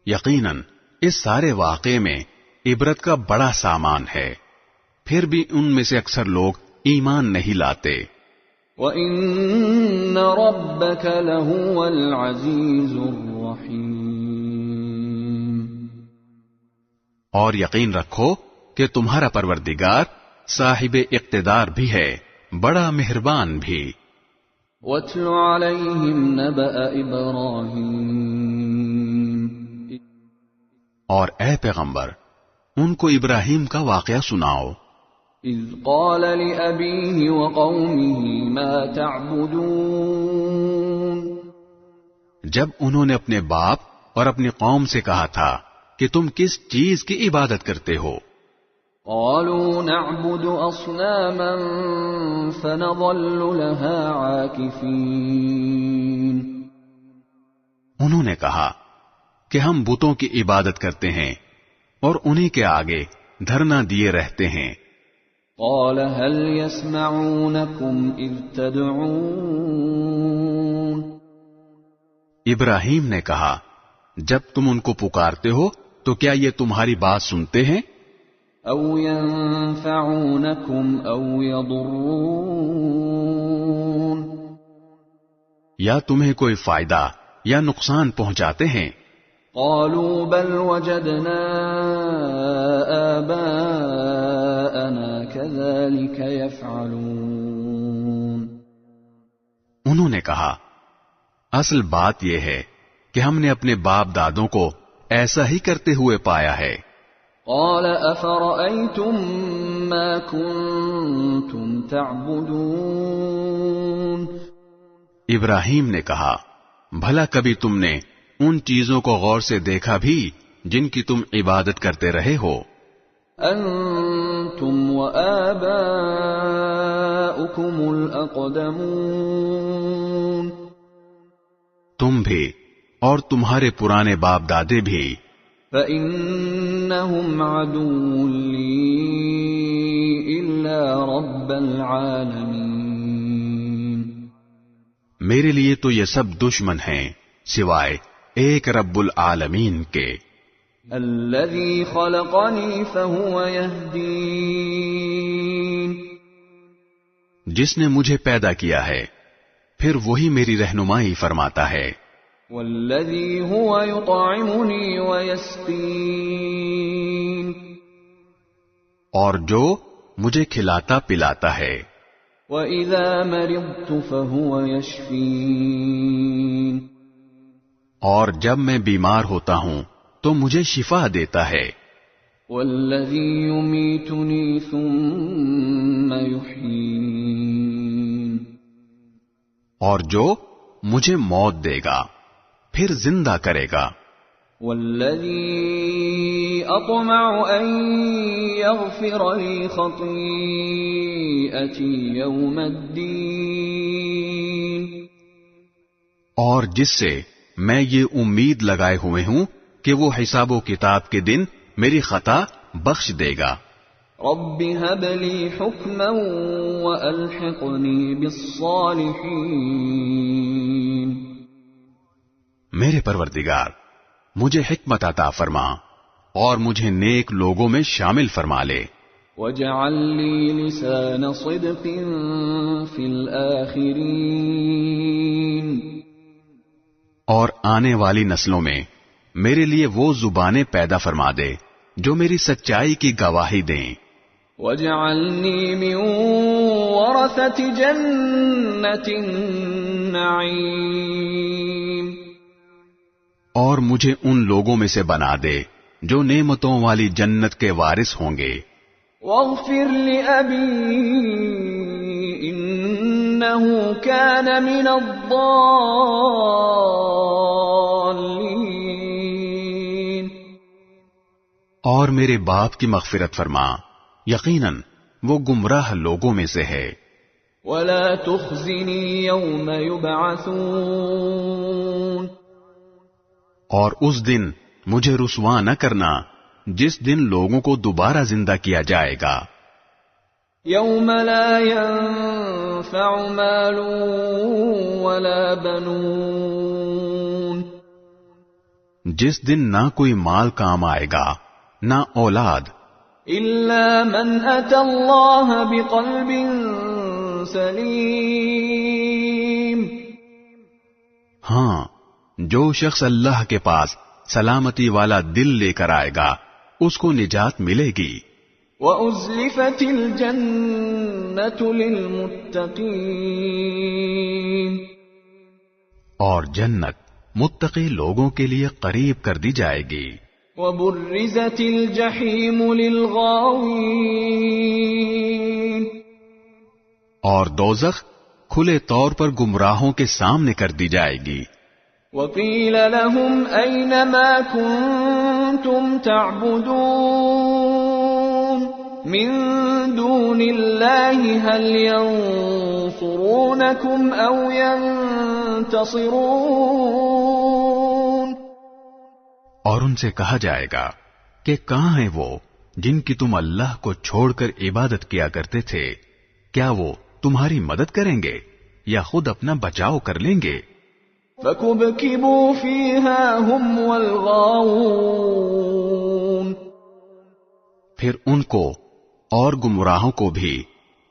یقیناً اس سارے واقعے میں عبرت کا بڑا سامان ہے، پھر بھی ان میں سے اکثر لوگ ایمان نہیں لاتے۔ وَإِنَّ رَبَّكَ لَهُوَ الْعَزِيزُ الرَّحِيمُ، اور یقین رکھو کہ تمہارا پروردگار صاحب اقتدار بھی ہے، بڑا مہربان بھی۔ وَاتْلُ عَلَيْهِمْ نَبَأَ إِبْرَاهِيمَ، اور اے پیغمبر ان کو ابراہیم کا واقعہ سناؤ۔ إِذْ قَالَ لِأَبِيهِ وَقَوْمِهِ مَا تَعْبُدُونَ، جب انہوں نے اپنے باپ اور اپنی قوم سے کہا تھا کہ تم کس چیز کی عبادت کرتے ہو؟ قَالُوا نَعْبُدُ أَصْنَامًا فَنَظَلُّ لَهَا عَاكِفِينَ، انہوں نے کہا کہ ہم بتوں کی عبادت کرتے ہیں اور انہی کے آگے دھرنا دیے رہتے ہیں۔ قَالَ هَلْ يَسْمَعُونَكُمْ إِذْ تَدْعُونَ، ابراہیم نے کہا جب تم ان کو پکارتے ہو تو کیا یہ تمہاری بات سنتے ہیں؟ أَوْ يَنفَعُونَكُمْ أَوْ يَضُرُّونَ، یا تمہیں کوئی فائدہ یا نقصان پہنچاتے ہیں؟ قَالُوا بَلْ وَجَدْنَا آبَاءَنَا كَذَلِكَ يَفْعَلُونَ، انہوں نے کہا اصل بات یہ ہے کہ ہم نے اپنے باپ دادوں کو ایسا ہی کرتے ہوئے پایا ہے۔ قَالَ أَفَرَأَيْتُم مَّا كُنتُمْ تَعْبُدُونَ، ابراہیم نے کہا بھلا کبھی تم نے ان چیزوں کو غور سے دیکھا بھی جن کی تم عبادت کرتے رہے ہو؟ أَنتُمْ وَآبَاؤُكُمُ الْأَقْدَمُونَ، تم بھی اور تمہارے پرانے باپ دادے بھی۔ فَإِنَّهُمْ عَدُوٌّ لِّي إِلَّا رَبَّ الْعَالَمِينَ، میرے لیے تو یہ سب دشمن ہیں سوائے ایک رب العالمین کے۔ الَّذِي خَلَقَنِي فَهُوَ يَهْدِينِ، جس نے مجھے پیدا کیا ہے پھر وہی میری رہنمائی فرماتا ہے. والذی هو یطعمنی ویسقین، اور جو مجھے کھلاتا پلاتا ہے. وَإِذَا مَرِضْتُ فَهُوَ يَشْفِينِ، اور جب میں بیمار ہوتا ہوں تو مجھے شفا دیتا ہے. وَالَّذِي يُمِيتُنِي ثُمَّ يُحْيِينِ، اور جو مجھے موت دے گا پھر زندہ کرے گا. وَالَّذِي أَطْمَعُ أَن يَغْفِرَ لِي خَطِيئَتِي يَوْمَ الدِّينِ، اور جس سے میں یہ امید لگائے ہوئے ہوں کہ وہ حساب و کتاب کے دن میری خطا بخش دے گا. رَبِّ هَبْ لِي حُكْمًا وَأَلْحِقْنِي بِالصَّالِحِينَ، میرے پروردگار مجھے حکمت عطا فرما اور مجھے نیک لوگوں میں شامل فرما لے. وَاجْعَل لِّي لِسَانَ صِدْقٍ فِي الْآخِرِينَ، اور آنے والی نسلوں میں میرے لیے وہ زبانیں پیدا فرما دے جو میری سچائی کی گواہی دیں. وَاجْعَلْنِي مِن وَرَثَةِ جَنَّةِ النَّعِيمِ، اور مجھے ان لوگوں میں سے بنا دے جو نعمتوں والی جنت کے وارث ہوں گے. وَاغْفِرْ لِأَبِي إِنَّهُ كَانَ مِنَ الضَّالِّينَ، اور میرے باپ کی مغفرت فرما، یقیناً وہ گمراہ لوگوں میں سے ہے. وَلَا تُخْزِنِي يَوْمَ يُبْعَثُونَ، اور اس دن مجھے رسوا نہ کرنا جس دن لوگوں کو دوبارہ زندہ کیا جائے گا. يَوْمَ لَا يَنفَعُ مَالٌ وَلَا بَنُونَ، جس دن نہ کوئی مال کام آئے گا نہ اولاد، إِلَّا مَنْ أَتَى اللَّهَ بِقَلْبٍ سَلِيمٍ، ہاں جو شخص اللہ کے پاس سلامتی والا دل لے کر آئے گا اس کو نجات ملے گی. وَأُزْلِفَتِ الْجَنَّةُ لِلْمُتَّقِينَ، اور جنت متقی لوگوں کے لیے قریب کر دی جائے گی. وَبُرِّزَتِ الْجَحِيمُ لِلْغَاوِينَ، اور دوزخ کھلے طور پر گمراہوں کے سامنے کر دی جائے گی. وَقِيلَ لَهُمْ أَيْنَ مَا كُنتُمْ تَعْبُدُونَ مِن دُونِ اللَّهِ هَلْ يَنصُرُونَكُمْ أَوْ يَنتَصِرُونَ، اور ان سے کہا جائے گا کہ کہاں ہیں وہ جن کی تم اللہ کو چھوڑ کر عبادت کیا کرتے تھے؟ کیا وہ تمہاری مدد کریں گے یا خود اپنا بچاؤ کر لیں گے؟ فَكُبْكِبُوا فِيهَا هُمْ وَالْغَاوُونَ، پھر ان کو اور گمراہوں کو بھی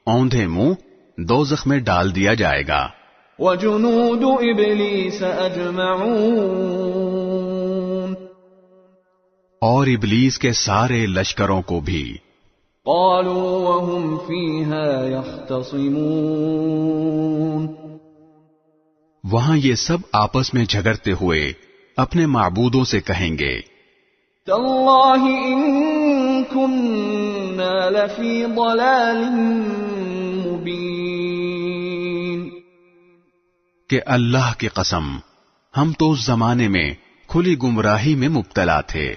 اوندھے منہ دوزخ میں ڈال دیا جائے گا. وَجُنُودُ إِبْلِيسَ أَجْمَعُونَ، اور ابلیس کے سارے لشکروں کو بھی. قَالُوا وَهُمْ فِيهَا يَخْتَصِمُونَ، وہاں یہ سب آپس میں جھگڑتے ہوئے اپنے معبودوں سے کہیں گے، تَاللَّهِ إِن كُنَّا لَفِي ضَلَالٍ مُبِينٍ، کہ اللہ کی قسم ہم تو اس زمانے میں کھلی گمراہی میں مبتلا تھے.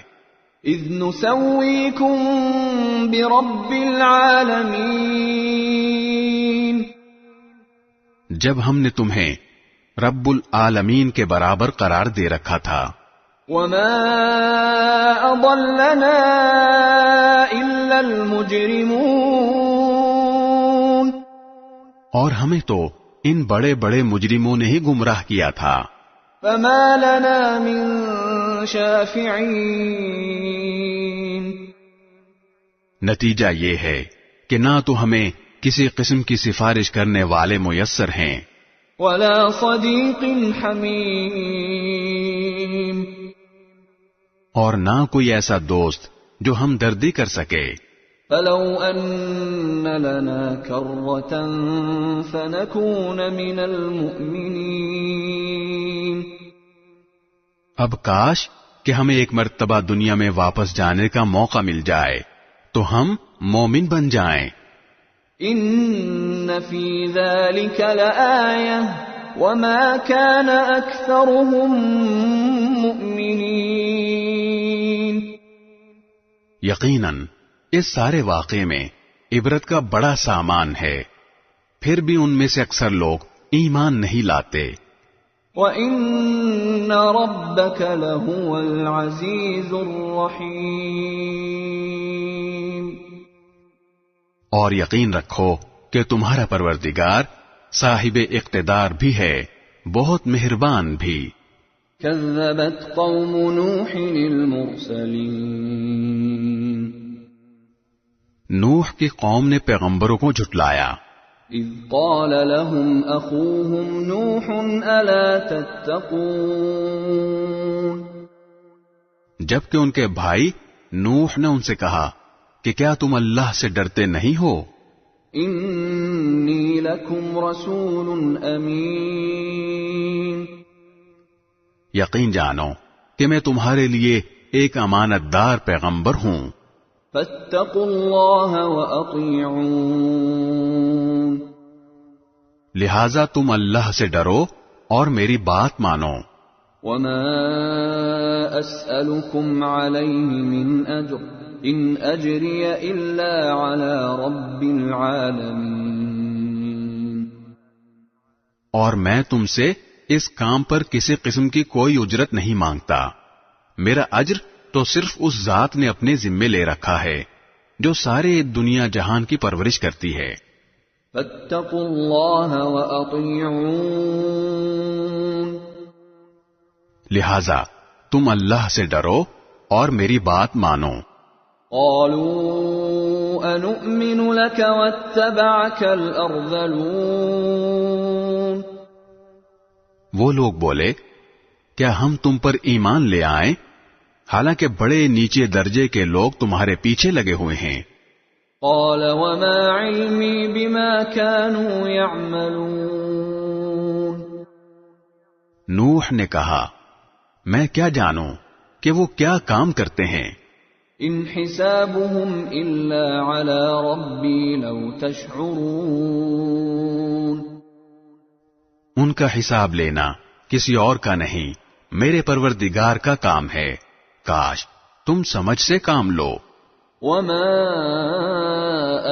اِذْ نُسَوِّيكُم بِرَبِّ الْعَالَمِينَ، جب ہم نے تمہیں رب العالمین کے برابر قرار دے رکھا تھا. وَمَا أَضَلَّنَا إِلَّا الْمُجْرِمُونَ، اور ہمیں تو ان بڑے بڑے مجرموں نے ہی گمراہ کیا تھا. فَمَا لَنَا مِن شَافِعِينَ، نتیجہ یہ ہے کہ نہ تو ہمیں کسی قسم کی سفارش کرنے والے میسر ہیں ولا صديق حميم اور نہ کوئی ایسا دوست جو ہمدردی کر سکے. فلو ان لنا كرة فنكون من المؤمنين. اب کاش کہ ہمیں ایک مرتبہ دنیا میں واپس جانے کا موقع مل جائے تو ہم مومن بن جائیں. ان فی ذلک لآیہ وما كان اکثرهم مؤمنین. یقیناً اس سارے واقعے میں عبرت کا بڑا سامان ہے، پھر بھی ان میں سے اکثر لوگ ایمان نہیں لاتے. وَإِنَّ رَبَّكَ لَهُوَ الْعَزِيزُ الرَّحِيمُ. اور یقین رکھو کہ تمہارا پروردگار صاحب اقتدار بھی ہے، بہت مہربان بھی. كذبت قوم نوح المرسلين. نوح کی قوم نے پیغمبروں کو جھٹلایا. اذ قال لهم اخوهم نوح الا تتقون. جبکہ ان کے بھائی نوح نے ان سے کہا کہ کیا تم اللہ سے ڈرتے نہیں ہو؟ انی لکم رسول امین. یقین جانو کہ میں تمہارے لیے ایک امانت دار پیغمبر ہوں. فاتقوا اللہ واطیعون. لہذا تم اللہ سے ڈرو اور میری بات مانو. وما اسألكم علیہ من اجر ان اجری الا علی رب العالمین. اور میں تم سے اس کام پر کسی قسم کی کوئی اجرت نہیں مانگتا، میرا اجر تو صرف اس ذات نے اپنے ذمے لے رکھا ہے جو سارے دنیا جہان کی پرورش کرتی ہے. فاتقوا اللہ واطیعون. لہذا تم اللہ سے ڈرو اور میری بات مانو. قالوا انؤمن لك واتبعك الارذلون. وہ لوگ بولے کیا ہم تم پر ایمان لے آئیں حالانکہ بڑے نیچے درجے کے لوگ تمہارے پیچھے لگے ہوئے ہیں. قال وما علمی بما كانوا يعملون. نوح نے کہا میں کیا جانوں کہ وہ کیا کام کرتے ہیں. ان حسابهم الا على ربي لو تشعرون. ان کا حساب لینا کسی اور کا نہیں، میرے پروردگار کا کام ہے، کاش تم سمجھ سے کام لو. وما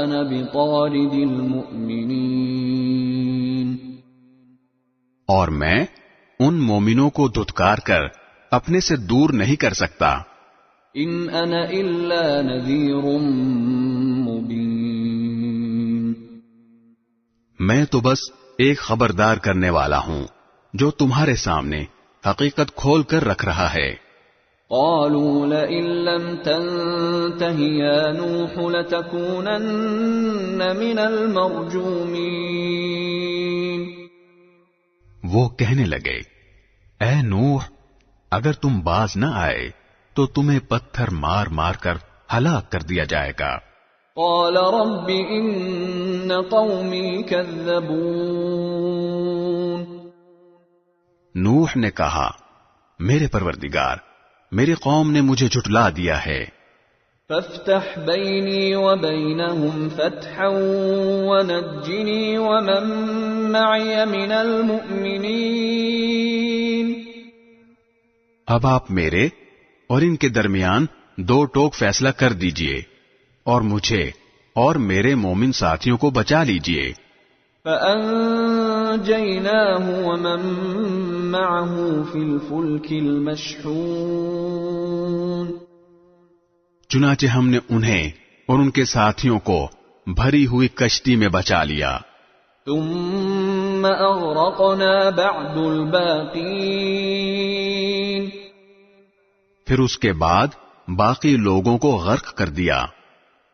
انا بطارد المؤمنین. اور میں ان مومنوں کو دھتکار کر اپنے سے دور نہیں کر سکتا. ان انا الا نذیر مبین. میں تو بس ایک خبردار کرنے والا ہوں جو تمہارے سامنے حقیقت کھول کر رکھ رہا ہے. قالوا لئن لم تنته يا نوح لتكونن من المرجومين. وہ کہنے لگے اے نوح اگر تم باز نہ آئے تو تمہیں پتھر مار مار کر ہلاک کر دیا جائے گا. قال رب ان قومی كذبون. نوح نے کہا میرے پروردگار میری قوم نے مجھے جھٹلا دیا ہے. فافتح بینی وبینہم فتحا ونجنی ومن معی من المؤمنین. اب آپ میرے اور ان کے درمیان دو ٹوک فیصلہ کر دیجئے اور مجھے اور میرے مومن ساتھیوں کو بچا لیجئے. فأنجیناہ ومن معه فی الفلک المشحون. چنانچہ ہم نے انہیں اور ان کے ساتھیوں کو بھری ہوئی کشتی میں بچا لیا. ثم اغرقنا بعد الباقین. پھر اس کے بعد باقی لوگوں کو غرق کر دیا.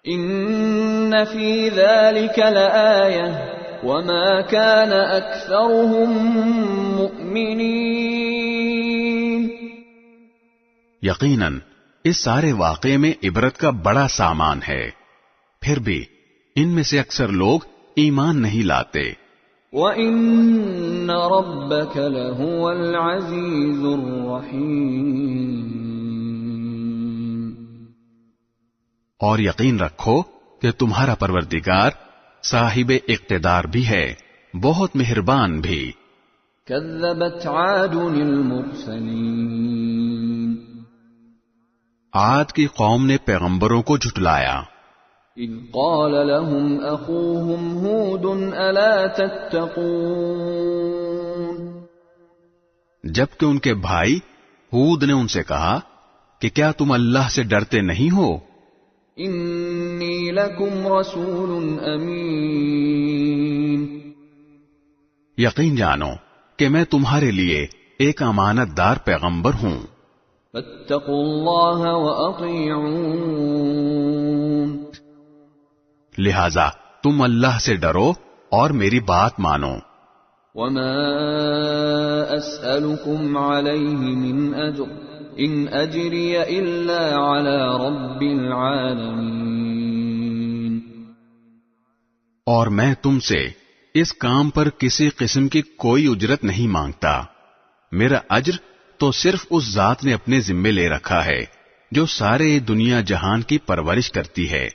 ان فی ذلک لآیہ وما كان أكثرهم مؤمنين. یقیناً اس سارے واقعے میں عبرت کا بڑا سامان ہے، پھر بھی ان میں سے اکثر لوگ ایمان نہیں لاتے. وَإِنَّ رَبَّكَ لَهُوَ الْعَزِيزُ الرَّحِيمُ. اور یقین رکھو کہ تمہارا پروردگار صاحب اقتدار بھی ہے، بہت مہربان بھی. كذبت عاد المرسلين. عاد کی قوم نے پیغمبروں کو جھٹلایا. إذ قال لهم أخوهم هود ألا تتقون. جبکہ ان کے بھائی ہود نے ان سے کہا کہ کیا تم اللہ سے ڈرتے نہیں ہو؟ إني لكم رسول أمين. یقین جانو کہ میں تمہارے لیے ایک امانت دار پیغمبر ہوں. فاتقوا الله وأطيعون. لہذا تم اللہ سے ڈرو اور میری بات مانو. وما أسألكم عليه من أجر إن أجري إلا على رب العالمين. اور میں تم سے اس کام پر کسی قسم کی کوئی اجرت نہیں مانگتا، میرا اجر تو صرف اس ذات نے اپنے ذمے لے رکھا ہے جو سارے دنیا جہان کی پرورش کرتی ہے.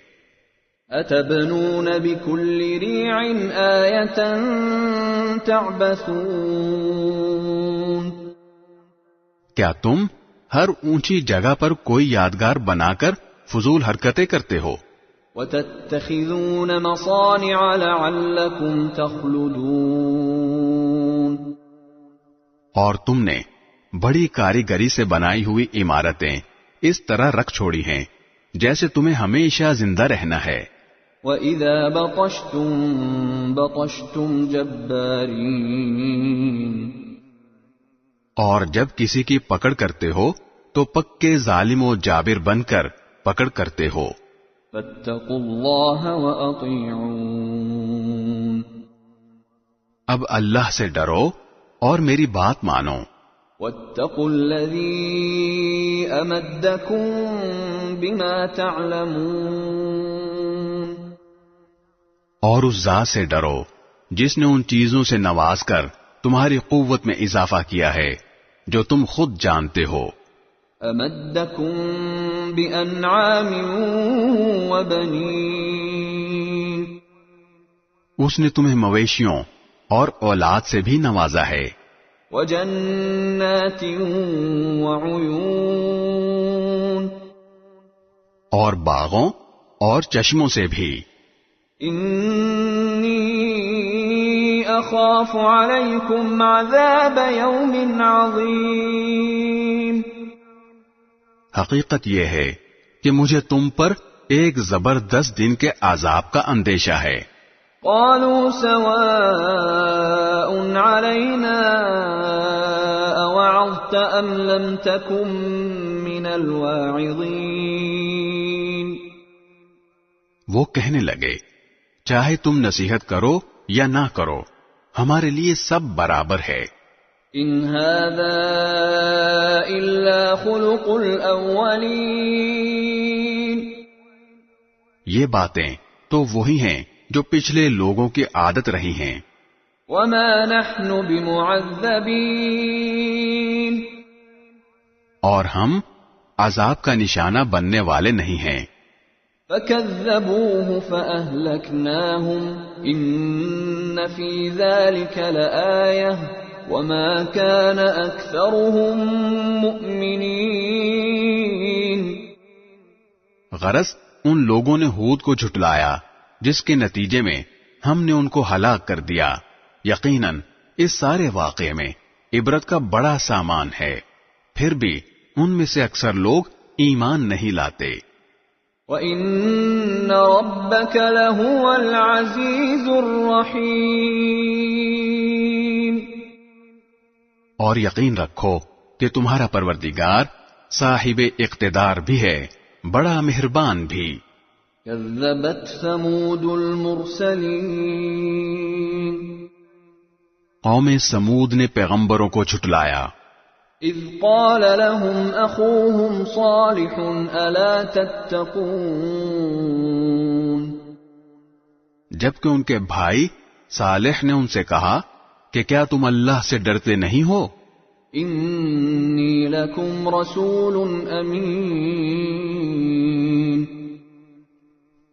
أتبنون بكل ريع آية تعبثون. کیا تم ہر اونچی جگہ پر کوئی یادگار بنا کر فضول حرکتیں کرتے ہو؟ وتتخذون مصانع لعلكم تخلدون. اور تم نے بڑی کاریگری سے بنائی ہوئی عمارتیں اس طرح رکھ چھوڑی ہیں جیسے تمہیں ہمیشہ زندہ رہنا ہے. وَإِذَا بَطَشْتُمْ بَطَشْتُمْ جَبَّارِينَ. اور جب کسی کی پکڑ کرتے ہو تو پکے ظالم و جابر بن کر پکڑ کرتے ہو. فَاتَّقُوا اللَّهَ وَأَطِيعُونَ. اب اللہ سے ڈرو اور میری بات مانو. وَاتَّقُوا الَّذِي أَمَدَّكُم بِمَا تَعْلَمُونَ. اور اس ذات سے ڈرو جس نے ان چیزوں سے نواز کر تمہاری قوت میں اضافہ کیا ہے جو تم خود جانتے ہو. أَمَدَّكُم بِأَنْعَامٍ وَبَنِينَ. اس نے تمہیں مویشیوں اور اولاد سے بھی نوازا ہے. وَجَنَّاتٍ وَعُيُونٍ. اور باغوں اور چشموں سے بھی. إِنِّي أَخَافُ عَلَيْكُمْ عَذَابَ يَوْمٍ عَظِيمٍ. حقیقت یہ ہے کہ مجھے تم پر ایک زبردست دن کے عذاب کا اندیشہ ہے. قالوا سواء علينا أوعظت أم لم تكن من الواعظين. وہ کہنے لگے چاہے تم نصیحت کرو یا نہ کرو ہمارے لیے سب برابر ہے. إن هذا إلا خلق الأولين. یہ باتیں تو وہی ہیں جو پچھلے لوگوں کی عادت رہی ہیں. وما نحن بمعذبين. اور ہم عذاب کا نشانہ بننے والے نہیں ہیں. فكذبوه فأهلكناهم إن في ذلك لآية وما كان أكثرهم مؤمنين. غرض ان لوگوں نے ہود کو جھٹلایا جس کے نتیجے میں ہم نے ان کو ہلاک کر دیا. یقیناً اس سارے واقعے میں عبرت کا بڑا سامان ہے، پھر بھی ان میں سے اکثر لوگ ایمان نہیں لاتے. وَإِنَّ رَبَّكَ لَهُوَ الْعَزِيزُ الرَّحِيمُ. اور یقین رکھو کہ تمہارا پروردگار صاحب اقتدار بھی ہے، بڑا مہربان بھی. كذبت ثمود المرسلين. قوم سمود نے پیغمبروں کو جھٹلایا. اذ قال لهم اخوهم صالح الا تتقون، جبکہ ان کے بھائی صالح نے ان سے کہا کہ کیا تم اللہ سے ڈرتے نہیں ہو؟ انی لکم رسول امین،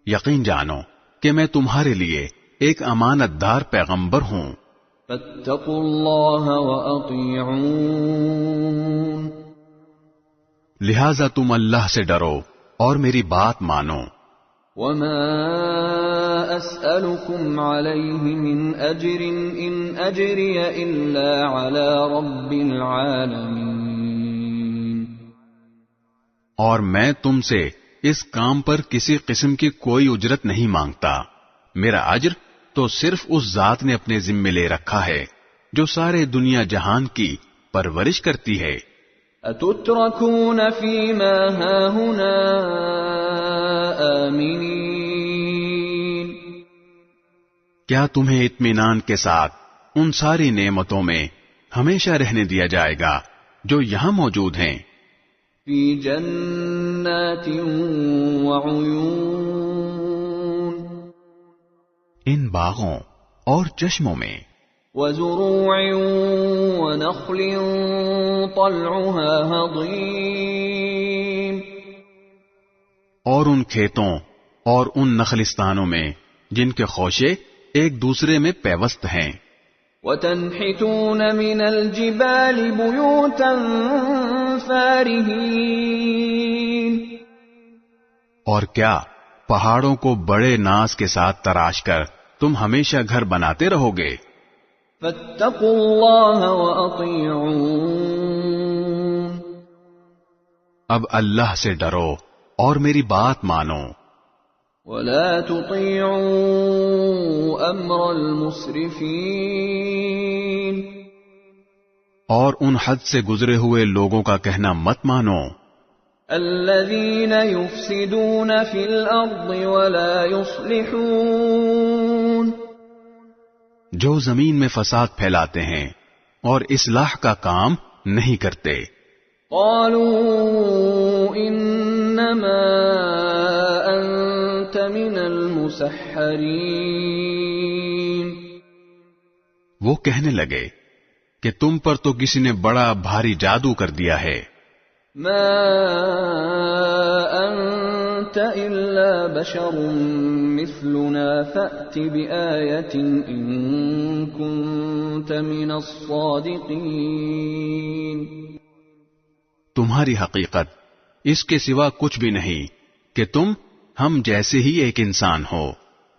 یقین جانو کہ میں تمہارے لیے ایک امانت دار پیغمبر ہوں. فاتقوا اللہ واطیعون، لہذا تم اللہ سے ڈرو اور میری بات مانو. وما اسألكم علیہ من اجر ان اجری الا علی رب العالمین، اور میں تم سے اس کام پر کسی قسم کی کوئی اجرت نہیں مانگتا. میرا اجر تو صرف اس ذات نے اپنے ذمے لے رکھا ہے جو سارے دنیا جہان کی پرورش کرتی ہے. اتترکون فیما ہاہنا آمنین، کیا تمہیں اطمینان کے ساتھ ان ساری نعمتوں میں ہمیشہ رہنے دیا جائے گا جو یہاں موجود ہیں؟ فی جنات وعیون، ان باغوں اور چشموں میں. وزروع ونخل طلعها هضیم، اور ان کھیتوں اور ان نخلستانوں میں جن کے خوشے ایک دوسرے میں پیوست ہیں. وتنحتون من الجبال بیوتا فارہین، اور کیا پہاڑوں کو بڑے ناز کے ساتھ تراش کر تم ہمیشہ گھر بناتے رہو گے؟ فاتقوا اللہ واطیعون، اب اللہ سے ڈرو اور میری بات مانو. ولا تطیعوا امر المسرفین، اور ان حد سے گزرے ہوئے لوگوں کا کہنا مت مانو. الذین یفسدون فی الارض ولا یصلحون، جو زمین میں فساد پھیلاتے ہیں اور اصلاح کا کام نہیں کرتے. قالوا انما انت من المسحرین، وہ کہنے لگے کہ تم پر تو کسی نے بڑا بھاری جادو کر دیا ہے. ما انت الا بشر مثلنا فأت بآیة ان کنت من الصادقین، تمہاری حقیقت اس کے سوا کچھ بھی نہیں کہ تم ہم جیسے ہی ایک انسان ہو،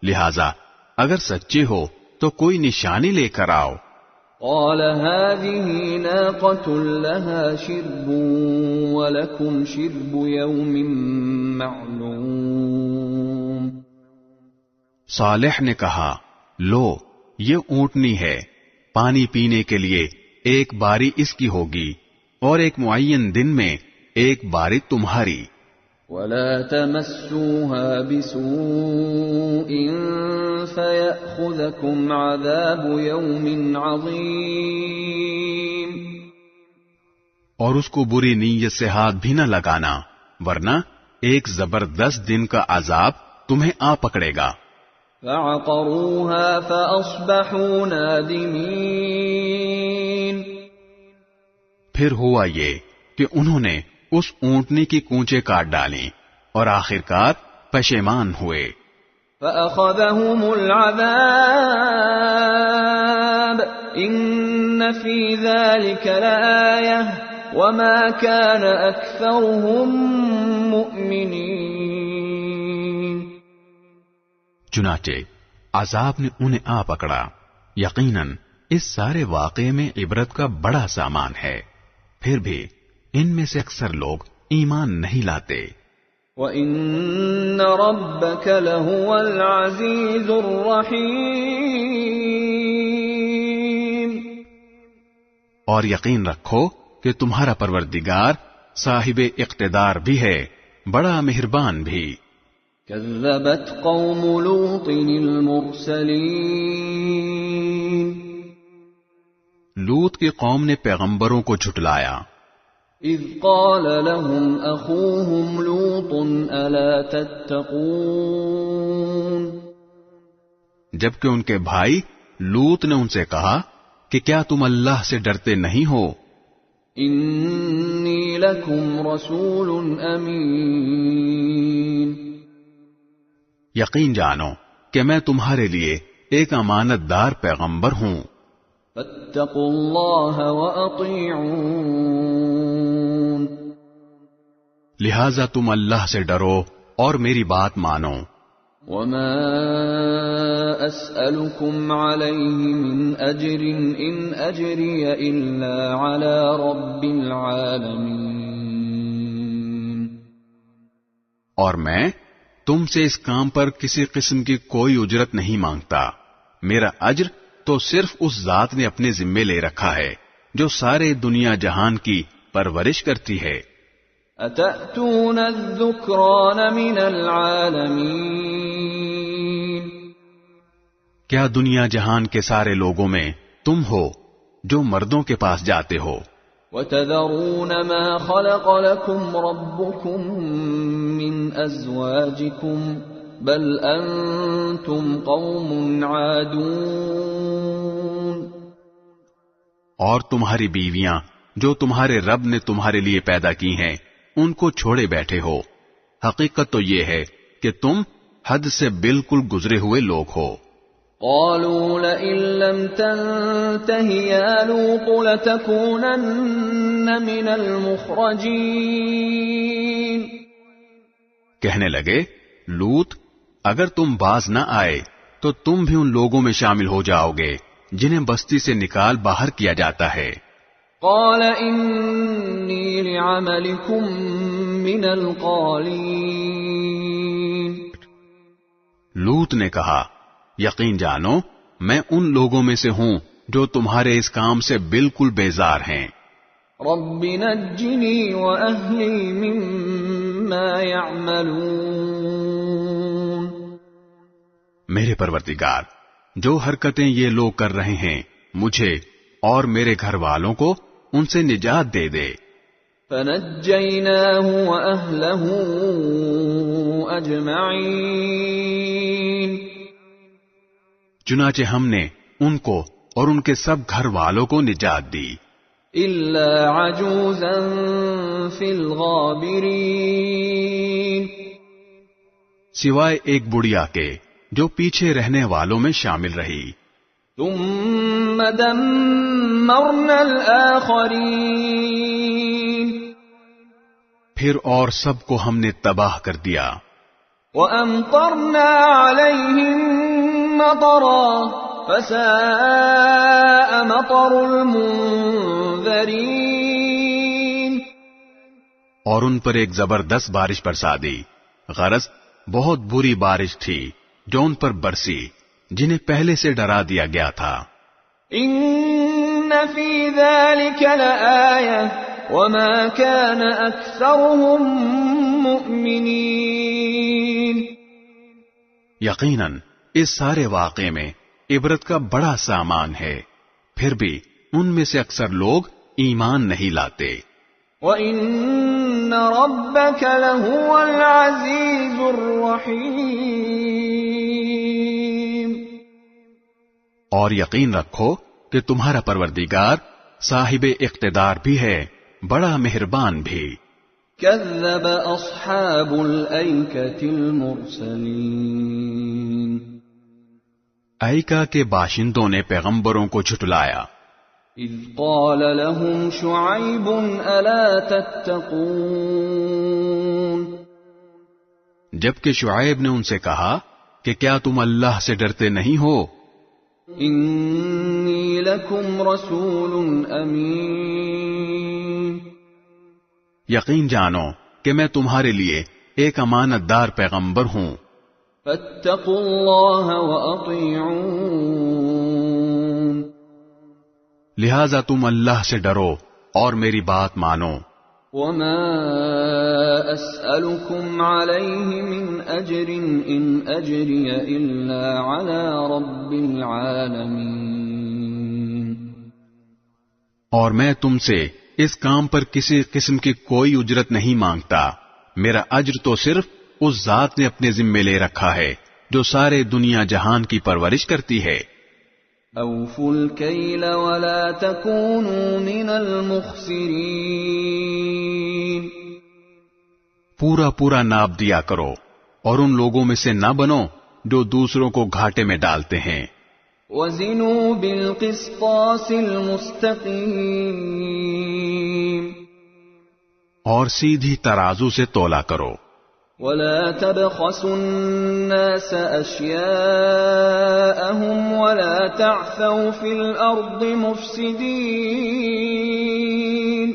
لہذا اگر سچے ہو تو کوئی نشانی لے کر آؤ. قال هذه ناقة لها شرب ولكم شرب يوم معلوم، صالح نے کہا لو یہ اونٹنی ہے، پانی پینے کے لیے ایک باری اس کی ہوگی اور ایک معین دن میں ایک باری تمہاری. ولا تمسوها بسوء فيأخذكم عذاب يوم عظيم، اور اس کو بری نیت سے ہاتھ بھی نہ لگانا ورنہ ایک زبردست دن کا عذاب تمہیں آ پکڑے گا. فعقروها فأصبحوا نادمين، پھر ہوا یہ کہ انہوں نے اس اونٹنی کی کونچے کاٹ ڈالیں اور آخرکار پشیمان ہوئے. فأخذهم العذاب ان في ذلك لآية وما كان أكثرهم مؤمنين، چنانچہ عذاب نے انہیں آ پکڑا. یقیناً اس سارے واقعے میں عبرت کا بڑا سامان ہے، پھر بھی ان میں سے اکثر لوگ ایمان نہیں لاتے. وَإِنَّ رَبَّكَ لَهُوَ الْعَزِيزُ الرَّحِيمُ، اور یقین رکھو کہ تمہارا پروردگار صاحب اقتدار بھی ہے، بڑا مہربان بھی. كذبت قوم لوط المرسلين، لوط کی قوم نے پیغمبروں کو جھٹلایا۔ اذ قال لهم اخوهم لوط الا تتقون، جبکہ ان کے بھائی لوط نے ان سے کہا کہ کیا تم اللہ سے ڈرتے نہیں ہو؟ انی لکم رسول امین، یقین جانو کہ میں تمہارے لیے ایک امانت دار پیغمبر ہوں۔ فاتقوا اللہ واطیعون، لہذا تم اللہ سے ڈرو اور میری بات مانو۔ وما اسألكم علیہ من اجر ان اجری الا علی رب العالمین، اور میں تم سے اس کام پر کسی قسم کی کوئی اجرت نہیں مانگتا، میرا اجر تو صرف اس ذات نے اپنے ذمے لے رکھا ہے جو سارے دنیا جہان کی پرورش کرتی ہے۔ اتأتون الذکران من العالمین، کیا دنیا جہان کے سارے لوگوں میں تم ہو جو مردوں کے پاس جاتے ہو؟ وتذرون ما خلق لكم ربكم من ازواجكم بل انتم قوم عادون، اور تمہاری بیویاں جو تمہارے رب نے تمہارے لیے پیدا کی ہیں ان کو چھوڑے بیٹھے ہو، حقیقت تو یہ ہے کہ تم حد سے بالکل گزرے ہوئے لوگ ہو۔ قالوا لئن لم تنته يا لوط لتكونن من المخرجين، کہنے لگے لوط اگر تم باز نہ آئے تو تم بھی ان لوگوں میں شامل ہو جاؤ گے جنہیں بستی سے نکال باہر کیا جاتا ہے۔ قال انی لعملکم من القالین، لوط نے کہا یقین جانو میں ان لوگوں میں سے ہوں جو تمہارے اس کام سے بالکل بیزار ہیں۔ رب نجنی واہلی مما یعملون، میرے پروردگار جو حرکتیں یہ لوگ کر رہے ہیں مجھے اور میرے گھر والوں کو ان سے نجات دے دے۔ فنجیناہ واہلہ اجمعین، چنانچہ ہم نے ان کو اور ان کے سب گھر والوں کو نجات دی، الا عجوزا فی الغابرین، سوائے ایک بڑھیا کے جو پیچھے رہنے والوں میں شامل رہی۔ ثم دمرنا الآخرین، پھر اور سب کو ہم نے تباہ کر دیا۔ وَأَمْطَرْنَا عَلَيْهِمْ مَطَرًا فَسَاءَ مَطَرُ الْمُنذَرِينَ، اور ان پر ایک زبردست بارش برسا دی، غرض بہت بری بارش تھی جو ان پر برسی جنہیں پہلے سے ڈرا دیا گیا تھا۔ إِنَّ فِي ذَلِكَ لَآيَةً وَمَا كَانَ أَكْثَرُهُم مُؤْمِنِينَ، یقیناً اس سارے واقعے میں عبرت کا بڑا سامان ہے، پھر بھی ان میں سے اکثر لوگ ایمان نہیں لاتے۔ وَإِنَّ رَبَّكَ لَهُوَ الْعَزِيزُ الرَّحِيمُ، اور یقین رکھو کہ تمہارا پروردگار صاحب اقتدار بھی ہے، بڑا مہربان بھی۔ كذب أصحاب الأيكة المرسلين، ایکا کے باشندوں نے پیغمبروں کو جھٹلایا۔ إذ قال لهم شعيب ألا تتقون، جبکہ شعیب نے ان سے کہا کہ کیا تم اللہ سے ڈرتے نہیں ہو؟ إني لكم رسول أمين، یقین جانو کہ میں تمہارے لیے ایک امانت دار پیغمبر ہوں، فاتقوا الله وأطيعون، لہذا تم اللہ سے ڈرو اور میری بات مانو۔ وما أسألكم عليه من أجر إن أجري إلا على رب العالمين، اور میں تم سے اس کام پر کسی قسم کی کوئی اجرت نہیں مانگتا، میرا اجر تو صرف اس ذات نے اپنے ذمے لے رکھا ہے جو سارے دنیا جہان کی پرورش کرتی ہے۔ اوفوا الکیل ولا تکونوا من المخسرین، پورا پورا ناپ دیا کرو اور ان لوگوں میں سے نہ بنو جو دوسروں کو گھاٹے میں ڈالتے ہیں۔ وزنوا بالقسطاس المستقیم، اور سیدھی ترازو سے تولا کرو۔ ولا تبخسوا الناس اشیاءهم ولا تعثوا في الارض مفسدین،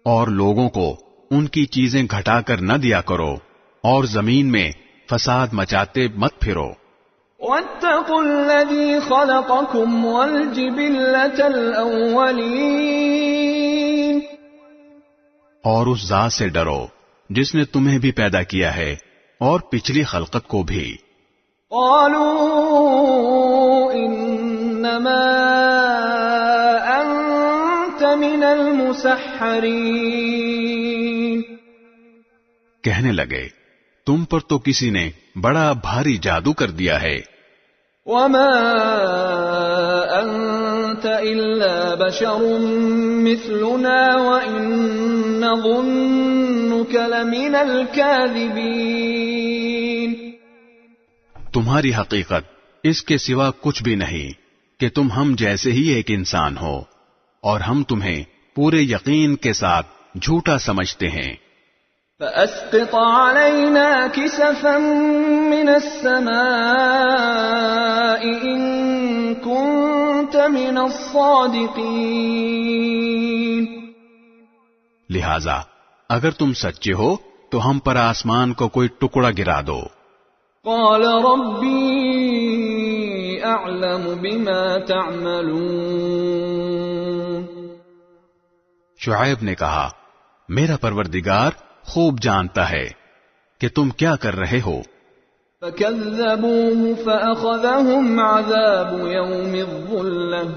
اور لوگوں کو ان کی چیزیں گھٹا کر نہ دیا کرو اور زمین میں فساد مچاتے مت پھرو۔ واتقوا الذی خلقکم والجبلة الاولین، اور اس ذات سے ڈرو جس نے تمہیں بھی پیدا کیا ہے اور پچھلی خلقت کو بھی۔ قالوا انما انت من المسحرین، کہنے لگے تم پر تو کسی نے بڑا بھاری جادو کر دیا ہے۔ وما انت الا بشر مثلنا وان نظنك لمن الكاذبین، تمہاری حقیقت اس کے سوا کچھ بھی نہیں کہ تم ہم جیسے ہی ایک انسان ہو، اور ہم تمہیں پورے یقین کے ساتھ جھوٹا سمجھتے ہیں۔ فأسقط علينا كسفا من السماء إن كنت من الصادقين، لہذا اگر تم سچے ہو تو ہم پر آسمان کو کوئی ٹکڑا گرا دو۔ قال ربي أعلم بما تعملون، شعیب نے کہا میرا پروردگار خوب جانتا ہے کہ تم کیا کر رہے ہو۔ فكذبوه فأخذهم عذاب يوم الظلة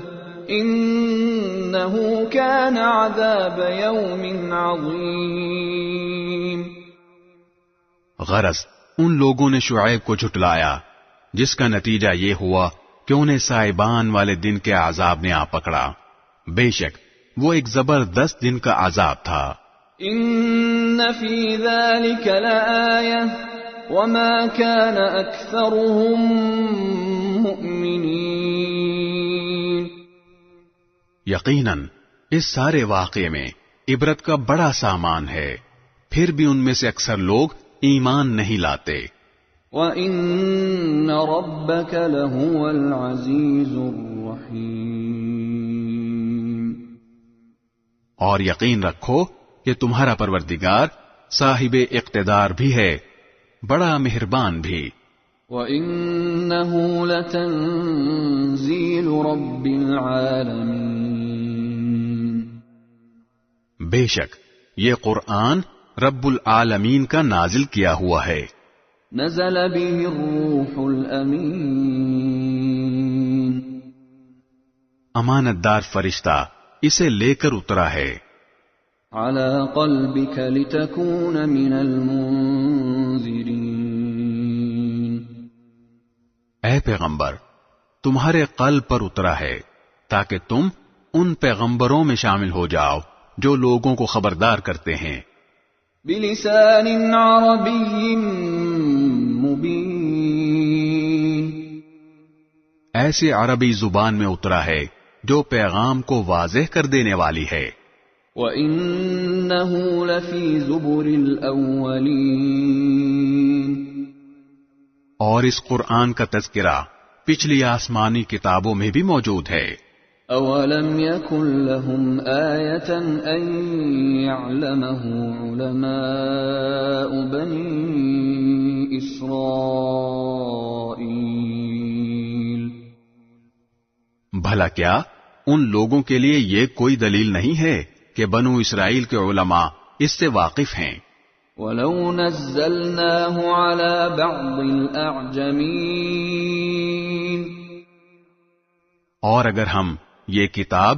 إنه كان عذاب يوم عظيم، غرض ان لوگوں نے شعیب کو جھٹلایا جس کا نتیجہ یہ ہوا کہ انہیں سائبان والے دن کے عذاب نے آ پکڑا، بے شک وہ ایک زبردست دن کا عذاب تھا۔ ان فی ذلک لآیہ وما كان اکثرهم مؤمنین، یقیناً اس سارے واقعے میں عبرت کا بڑا سامان ہے، پھر بھی ان میں سے اکثر لوگ ایمان نہیں لاتے۔ وَإِنَّ رَبَّكَ لَهُوَ الْعَزِيزُ الرَّحِيمُ، اور یقین رکھو کہ تمہارا پروردگار صاحب اقتدار بھی ہے، بڑا مہربان بھی۔ وَإِنَّهُ لَتَنزِيلُ رَبِّ الْعَالَمِينَ، بے شک یہ قرآن رب العالمین کا نازل کیا ہوا ہے۔ نزل به الروح الامین، امانت دار فرشتہ اسے لے کر اترا ہے۔ على قلبك لتكون من المنذرین، اے پیغمبر تمہارے قلب پر اترا ہے تاکہ تم ان پیغمبروں میں شامل ہو جاؤ جو لوگوں کو خبردار کرتے ہیں۔ بلسان عربی مبین، ایسے عربی زبان میں اترا ہے جو پیغام کو واضح کر دینے والی ہے۔ وَإِنَّهُ لَفِي زُبُرِ الْأَوَّلِينَ، اور اس قرآن کا تذکرہ پچھلی آسمانی کتابوں میں بھی موجود ہے۔ أَوَلَمْ يَكُنْ لَهُمْ آيَةً أَنْ يَعْلَمَهُ عُلَمَاءُ بَنِي إِسْرَائِيلَ، بھلا کیا ان لوگوں کے لیے یہ کوئی دلیل نہیں ہے کہ بنو اسرائیل کے علماء اس سے واقف ہیں۔ وَلَوْ نَزَّلْنَاهُ عَلَى بَعْضِ الْأَعْجَمِينَ، اور اگر ہم یہ کتاب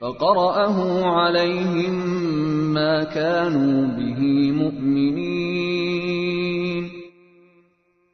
فقرأه عليهم ما كانوا به مؤمنين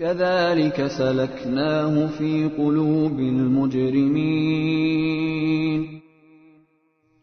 كذلك سلكناه في قلوب المجرمين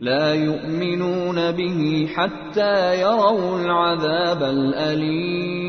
لا يؤمنون به حتى يروا العذاب الأليم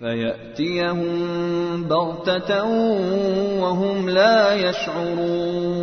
فيأتيهم بغتة وهم لا يشعرون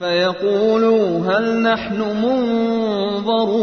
فيقولوا هل نحن منظرون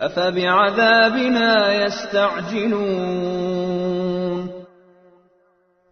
أفبعذابنا يستعجلون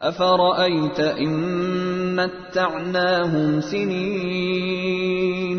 أفرأيت إن متعناهم سنين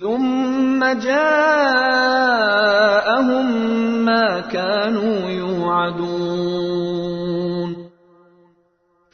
ثم جاءهم ما كانوا يوعدون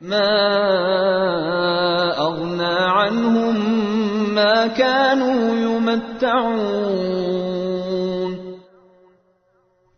ما أغنى عنهم ما كانوا يمتعون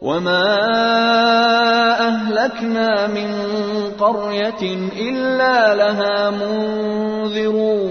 وما أهلكنا من قرية إلا لها منذرون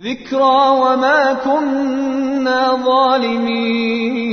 ذكرى وما كنا ظالمين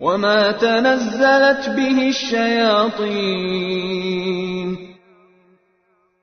وما تنزلت به الشياطين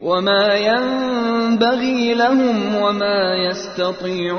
وما ينبغي لهم وما يستطيعون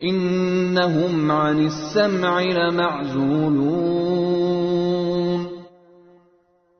إنهم عن السمع لمعزولون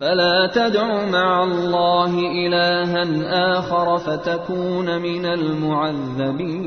فلا تدع مع الله إلها آخر فتكون من المعذبين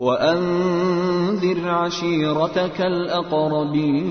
وأنذر عشيرتك الأقربين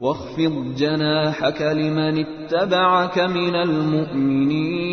واخفض جناحك لمن اتبعك من المؤمنين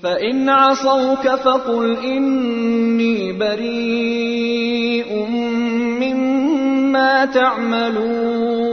فإن عصوك فقل إني بريء مما تعملون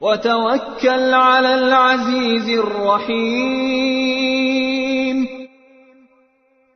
وتوكل على العزيز الرحيم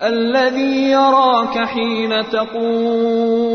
الذي يراك حين تقوم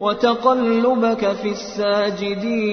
وتقلبك في الساجدين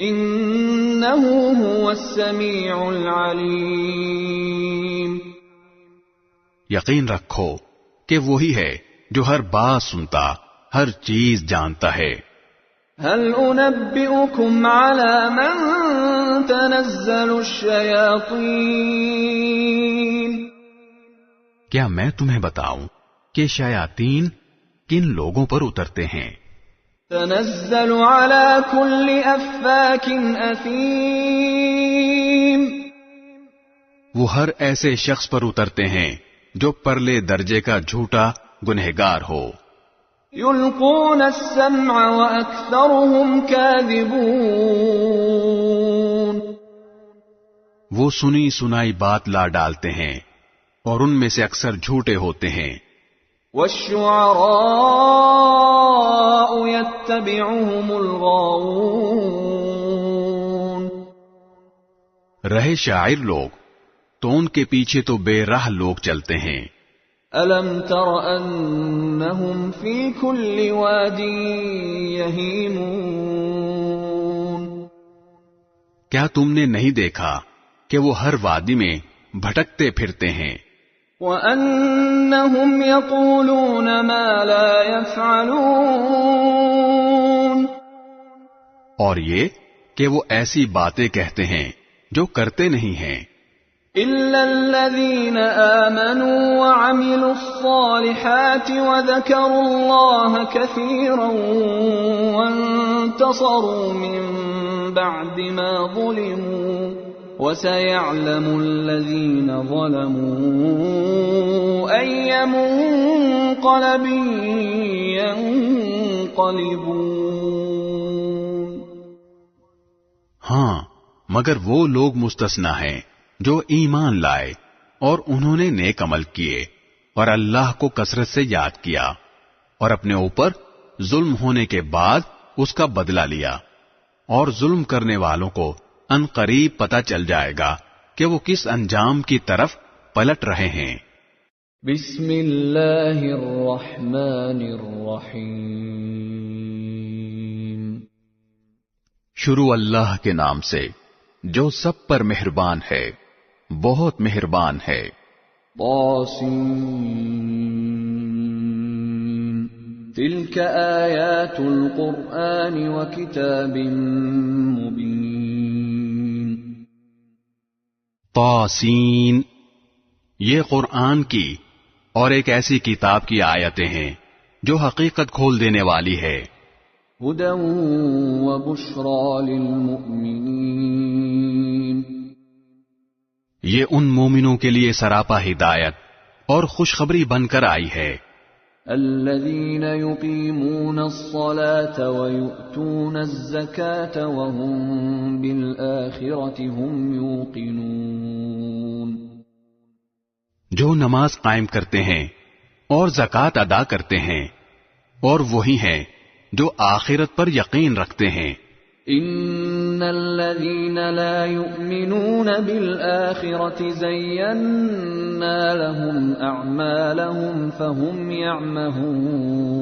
إنه هو السميع العليم. یقین رکھو کہ وہی ہے جو ہر بات سنتا، ہر چیز جانتا ہے. هل أنبئكم على من تنزل الشياطين؟ کیا میں تمہیں بتاؤں کہ شیاطین کن لوگوں پر اترتے ہیں؟ تنزل على كل أفاك أثيم. وہ ہر ایسے شخص پر اترتے ہیں جو پرلے درجے کا جھوٹا گنہگار ہو. يلقون السمع وأكثرهم كاذبون. وہ سنی سنائی بات لا ڈالتے ہیں اور ان میں سے اکثر جھوٹے ہوتے ہیں. والشعراء يتبعهم الغاوون. رہے شاعر لوگ تو ان کے پیچھے تو بے راہ لوگ چلتے ہیں. ألم تر أنهم في كل واد يهيمون. کیا تم نے نہیں دیکھا کہ وہ ہر وادی میں بھٹکتے پھرتے ہیں؟ وأنهم يقولون ما لا يفعلون. اور یہ کہ وہ ایسی باتیں کہتے ہیں جو کرتے نہیں ہیں. إلا الذين آمنوا وعملوا الصالحات وذكروا الله كثيرا وانتصروا من بعد ما ظلموا وسيعلم الذين ظلموا أي منقلب ينقلبون. ہاں، مگر وہ لوگ مستثنا ہیں جو ایمان لائے اور انہوں نے نیک عمل کیے اور اللہ کو کثرت سے یاد کیا اور اپنے اوپر ظلم ہونے کے بعد اس کا بدلہ لیا. اور ظلم کرنے والوں کو ان قریب پتہ چل جائے گا کہ وہ کس انجام کی طرف پلٹ رہے ہیں. بسم اللہ الرحمن الرحیم. شروع اللہ کے نام سے جو سب پر مہربان ہے، بہت مہربان ہے. طاسین تلک آیات القرآن وکتاب مبین. طاسین یہ قرآن کی اور ایک ایسی کتاب کی آیتیں ہیں جو حقیقت کھول دینے والی ہے. ہدی وبشری للمؤمنین. یہ ان مومنوں کے لیے سراپا ہدایت اور خوشخبری بن کر آئی ہے. الذین یقیمون الصلاة ویؤتون الزکاة وهم بالآخرة هم یوقنون. جو نماز قائم کرتے ہیں اور زکوٰۃ ادا کرتے ہیں اور وہی ہیں جو آخرت پر یقین رکھتے ہیں. ان الذين لا يؤمنون بالآخرة زينا لهم اعمالهم فهم يعمهون.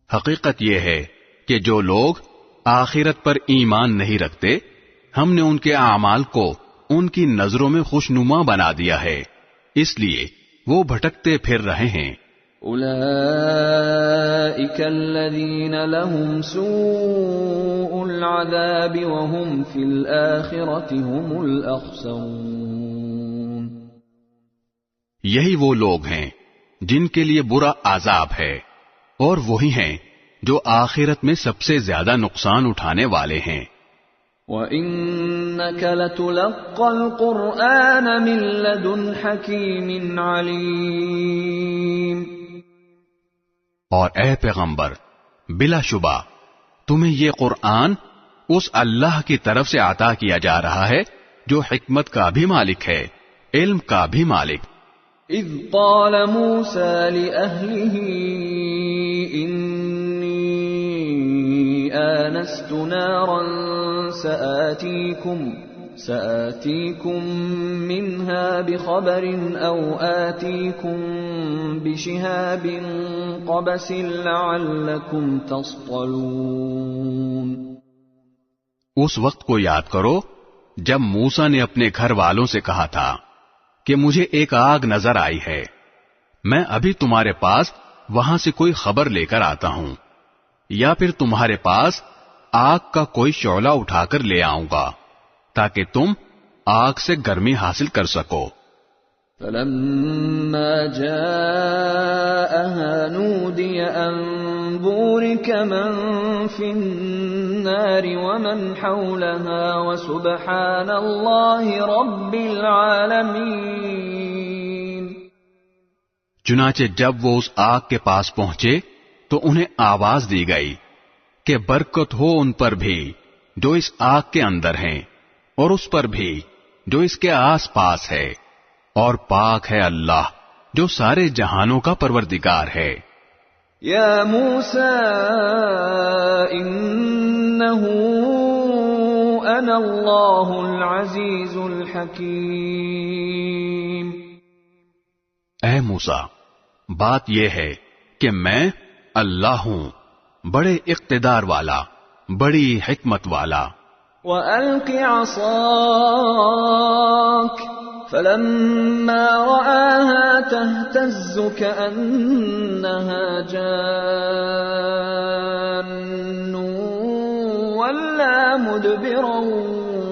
حقیقت یہ ہے کہ جو لوگ آخرت پر ایمان نہیں رکھتے، ہم نے ان کے اعمال کو ان کی نظروں میں خوشنما بنا دیا ہے، اس لیے وہ بھٹکتے پھر رہے ہیں. اولئک الذین لهم سوء العذاب وهم فی الآخرة هم الاخسرون. یہی وہ لوگ ہیں جن کے لیے برا عذاب ہے اور وہی ہیں جو آخرت میں سب سے زیادہ نقصان اٹھانے والے ہیں. وَإِنَّكَ لَتُلَقَّى الْقُرْآنَ مِن لَّدُنْ حَكِيمٍ عَلِيمٍ. اور اے پیغمبر، بلا شبہ تمہیں یہ قرآن اس اللہ کی طرف سے عطا کیا جا رہا ہے جو حکمت کا بھی مالک ہے، علم کا بھی مالک. اذ قال موسى لأهله إني آنست نارا سآتيكم منها بخبر أو آتيكم بشهاب قبس لعلكم تصطلون۔ اس وقت کو یاد کرو جب موسیٰ نے اپنے گھر والوں سے کہا تھا کہ مجھے ایک آگ نظر آئی ہے، میں ابھی تمہارے پاس وہاں سے کوئی خبر لے کر آتا ہوں، یا پھر تمہارے پاس آگ کا کوئی شعلہ اٹھا کر لے آؤں گا تاکہ تم آگ سے گرمی حاصل کر سکو۔ فلما جاءها نودي أن بورك من في النار ومن حولها وسبحان الله رب العالمين۔ چنانچہ جب وہ اس آگ کے پاس پہنچے تو انہیں آواز دی گئی کہ برکت ہو ان پر بھی جو اس آگ کے اندر ہیں اور اس پر بھی جو اس کے آس پاس ہے، اور پاک ہے اللہ جو سارے جہانوں کا پروردگار ہے۔ یا موسیٰ انہ انا اللہ العزیز الحکیم۔ اے موسیٰ، بات یہ ہے کہ میں اللہ ہوں، بڑے اقتدار والا، بڑی حکمت والا۔ وَأَلْقِ عَصَاكَ فَلَمَّا رَآهَا تَهْتَزُّ كَأَنَّهَا جَانٌّ وَلَّىٰ مُدْبِرًا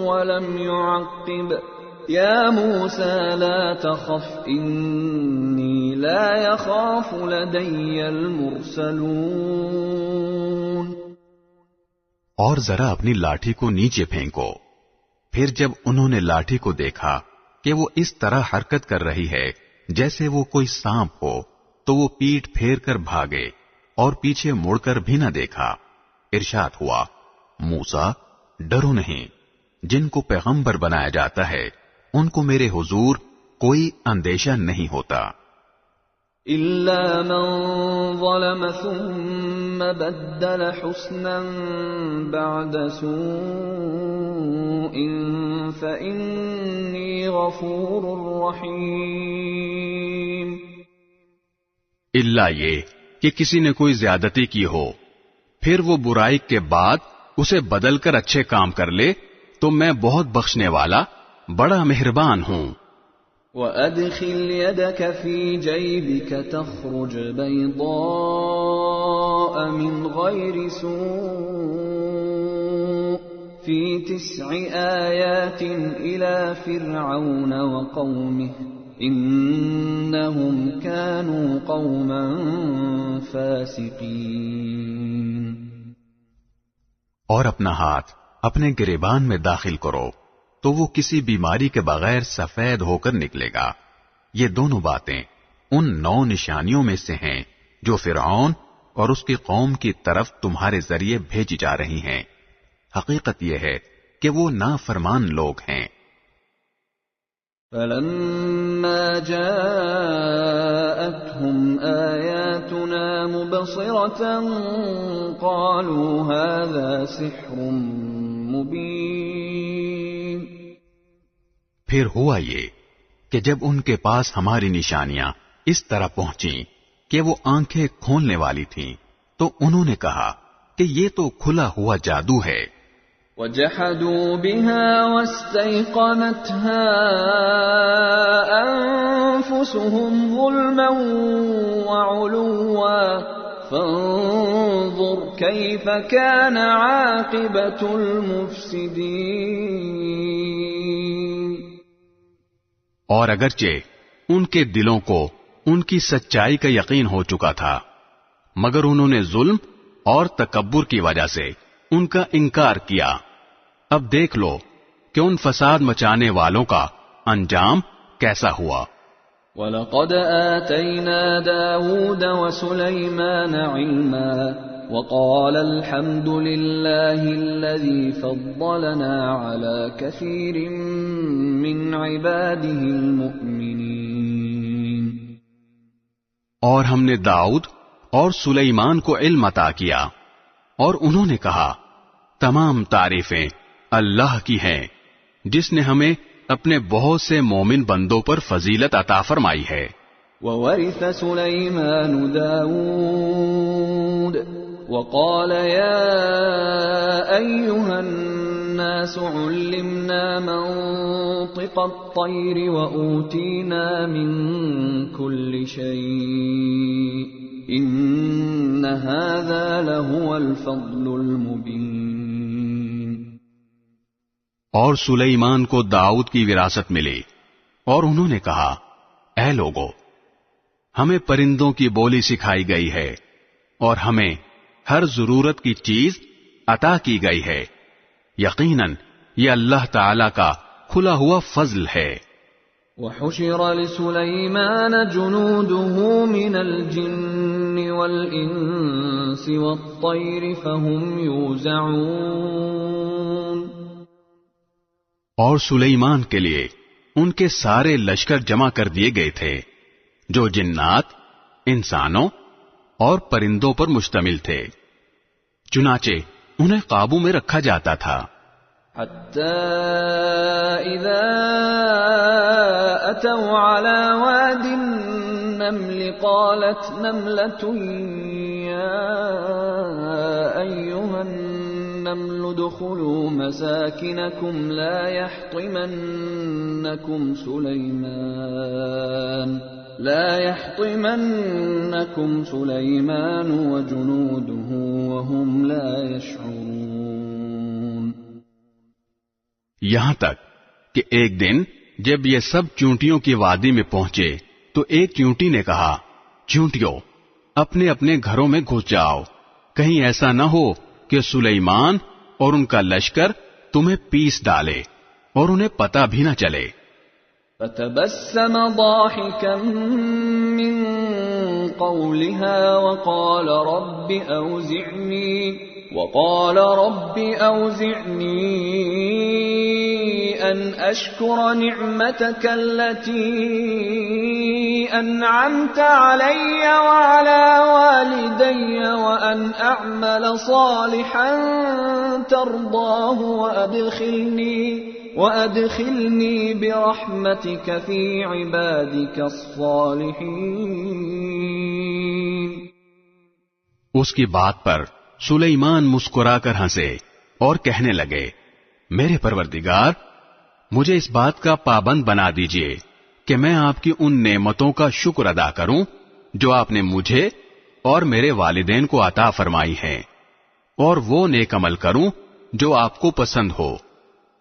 وَلَمْ يُعَقِّبْ يَا مُوسَىٰ لَا تَخَفْ إِنِّي لَا يَخَافُ لَدَيَّ الْمُرْسَلُونَ۔ اور ذرا اپنی لاٹھی کو نیچے پھینکو۔ پھر جب انہوں نے لاٹھی کو دیکھا کہ وہ اس طرح حرکت کر رہی ہے جیسے وہ کوئی سانپ ہو، تو وہ پیٹھ پھیر کر بھاگے اور پیچھے مڑ کر بھی نہ دیکھا۔ ارشاد ہوا، موسیٰ ڈرو نہیں، جن کو پیغمبر بنایا جاتا ہے ان کو میرے حضور کوئی اندیشہ نہیں ہوتا۔ إِلَّا مَنْ ظَلَمَ ثُمَّ بَدَّلَ حُسْنًا بَعْدَ سُوءٍ فَإِنِّي غَفُورٌ رَحِيمٌ۔ الا یہ کہ کسی نے کوئی زیادتی کی ہو، پھر وہ برائی کے بعد اسے بدل کر اچھے کام کر لے تو میں بہت بخشنے والا، بڑا مہربان ہوں۔ وَأَدْخِلْ يَدَكَ فِي جَيْبِكَ تَخْرُجْ بَيْضَاءَ مِنْ غَيْرِ سُوءٍ فِي 9 آيَاتٍ إِلَى فِرْعَوْنَ وَقَوْمِهِ إِنَّهُمْ كَانُوا قَوْمًا فَاسِقِينَ۔ اور اپنا ہاتھ اپنے گریبان میں داخل کرو تو وہ کسی بیماری کے بغیر سفید ہو کر نکلے گا۔ یہ دونوں باتیں ان 9 نشانیوں میں سے ہیں جو فرعون اور اس کی قوم کی طرف تمہارے ذریعے بھیجی جا رہی ہیں۔ حقیقت یہ ہے کہ وہ نافرمان لوگ ہیں۔ فَلَمَّا جَاءَتْهُمْ آيَاتُنَا مُبْصِرَةً قَالُوا هَذَا سِحْرٌ مُبِينٌ۔ پھر ہوا یہ کہ جب ان کے پاس ہماری نشانیاں اس طرح پہنچیں کہ وہ آنکھیں کھولنے والی تھیں تو انہوں نے کہا کہ یہ تو کھلا ہوا جادو ہے۔ وَجَحَدُوا بِهَا وَاسْتَيْقَنَتْهَا أَنفُسُهُمْ ظُلْمًا وَعُلُوًّا فَانظُرْ كَيْفَ كَانَ عَاقِبَةُ الْمُفْسِدِينَ۔ اور اگرچہ ان کے دلوں کو ان کی سچائی کا یقین ہو چکا تھا، مگر انہوں نے ظلم اور تکبر کی وجہ سے ان کا انکار کیا۔ اب دیکھ لو کہ ان فساد مچانے والوں کا انجام کیسا ہوا۔ وَلَقَدْ آتَيْنَا دَاوُودَ وَسُلَيْمَانَ عِلْمًا وَقَالَ الْحَمْدُ لِلَّهِ الَّذِي فَضَّلَنَا عَلَى كَثِيرٍ مِّنْ عِبَادِهِ الْمُؤْمِنِينَ۔ اور ہم نے داؤد اور سلیمان کو علم عطا کیا، اور انہوں نے کہا تمام تعریفیں اللہ کی ہیں جس نے ہمیں اپنے بہت سے مومن بندوں پر فضیلت عطا فرمائی ہے۔ وورث سليمان داود وقال يا أيها الناس علمنا منطق الطير وأوتينا من كل شيء إن هذا لهو الفضل المبين. اور سلیمان کو داؤد کی وراثت ملی اور انہوں نے کہا اے لوگو ہمیں پرندوں کی بولی سکھائی گئی ہے اور ہمیں ہر ضرورت کی چیز عطا کی گئی ہے. یقیناً یہ اللہ تعالی کا کھلا ہوا فضل ہے. وحشر لسليمان جنوده من الجن والإنس والطير فهم يوزعون. اور سلیمان کے لیے ان کے سارے لشکر جمع کر دیے گئے تھے جو جنات، انسانوں اور پرندوں پر مشتمل تھے، چنانچہ انہیں قابو میں رکھا جاتا تھا. حتى إذا أتوا على واد النمل قالت نملة يا أيها النمل ادخلوا مساكنكم لا يحطمنكم سليمان وجنوده وهم لا يشعرون. یہاں تک کہ ایک دن جب یہ سب چونٹیوں کی وادی میں پہنچے تو ایک چونٹی نے کہا چونٹیوں اپنے اپنے گھروں میں گھس جاؤ، کہیں ایسا نہ ہو کہ سلیمان اور ان کا لشکر تمہیں پیس ڈالے اور انہیں پتہ بھی نہ چلے. فتبسم ضاحكا من قولها وقال رب أوزعني أن أشكر نعمتك التي أنعمت علي وعلى والدي وأن أعمل صالحا ترضاه وأدخلني برحمتك في عبادك الصالحين. اس کی بات پر سلیمان مسکرا کر ہنسے اور کہنے لگے میرے پروردگار مجھے اس بات کا پابند بنا دیجئے کہ میں آپ کی ان نعمتوں کا شکر ادا کروں جو آپ نے مجھے اور میرے والدین کو عطا فرمائی ہیں، اور وہ نیک عمل کروں جو آپ کو پسند ہو،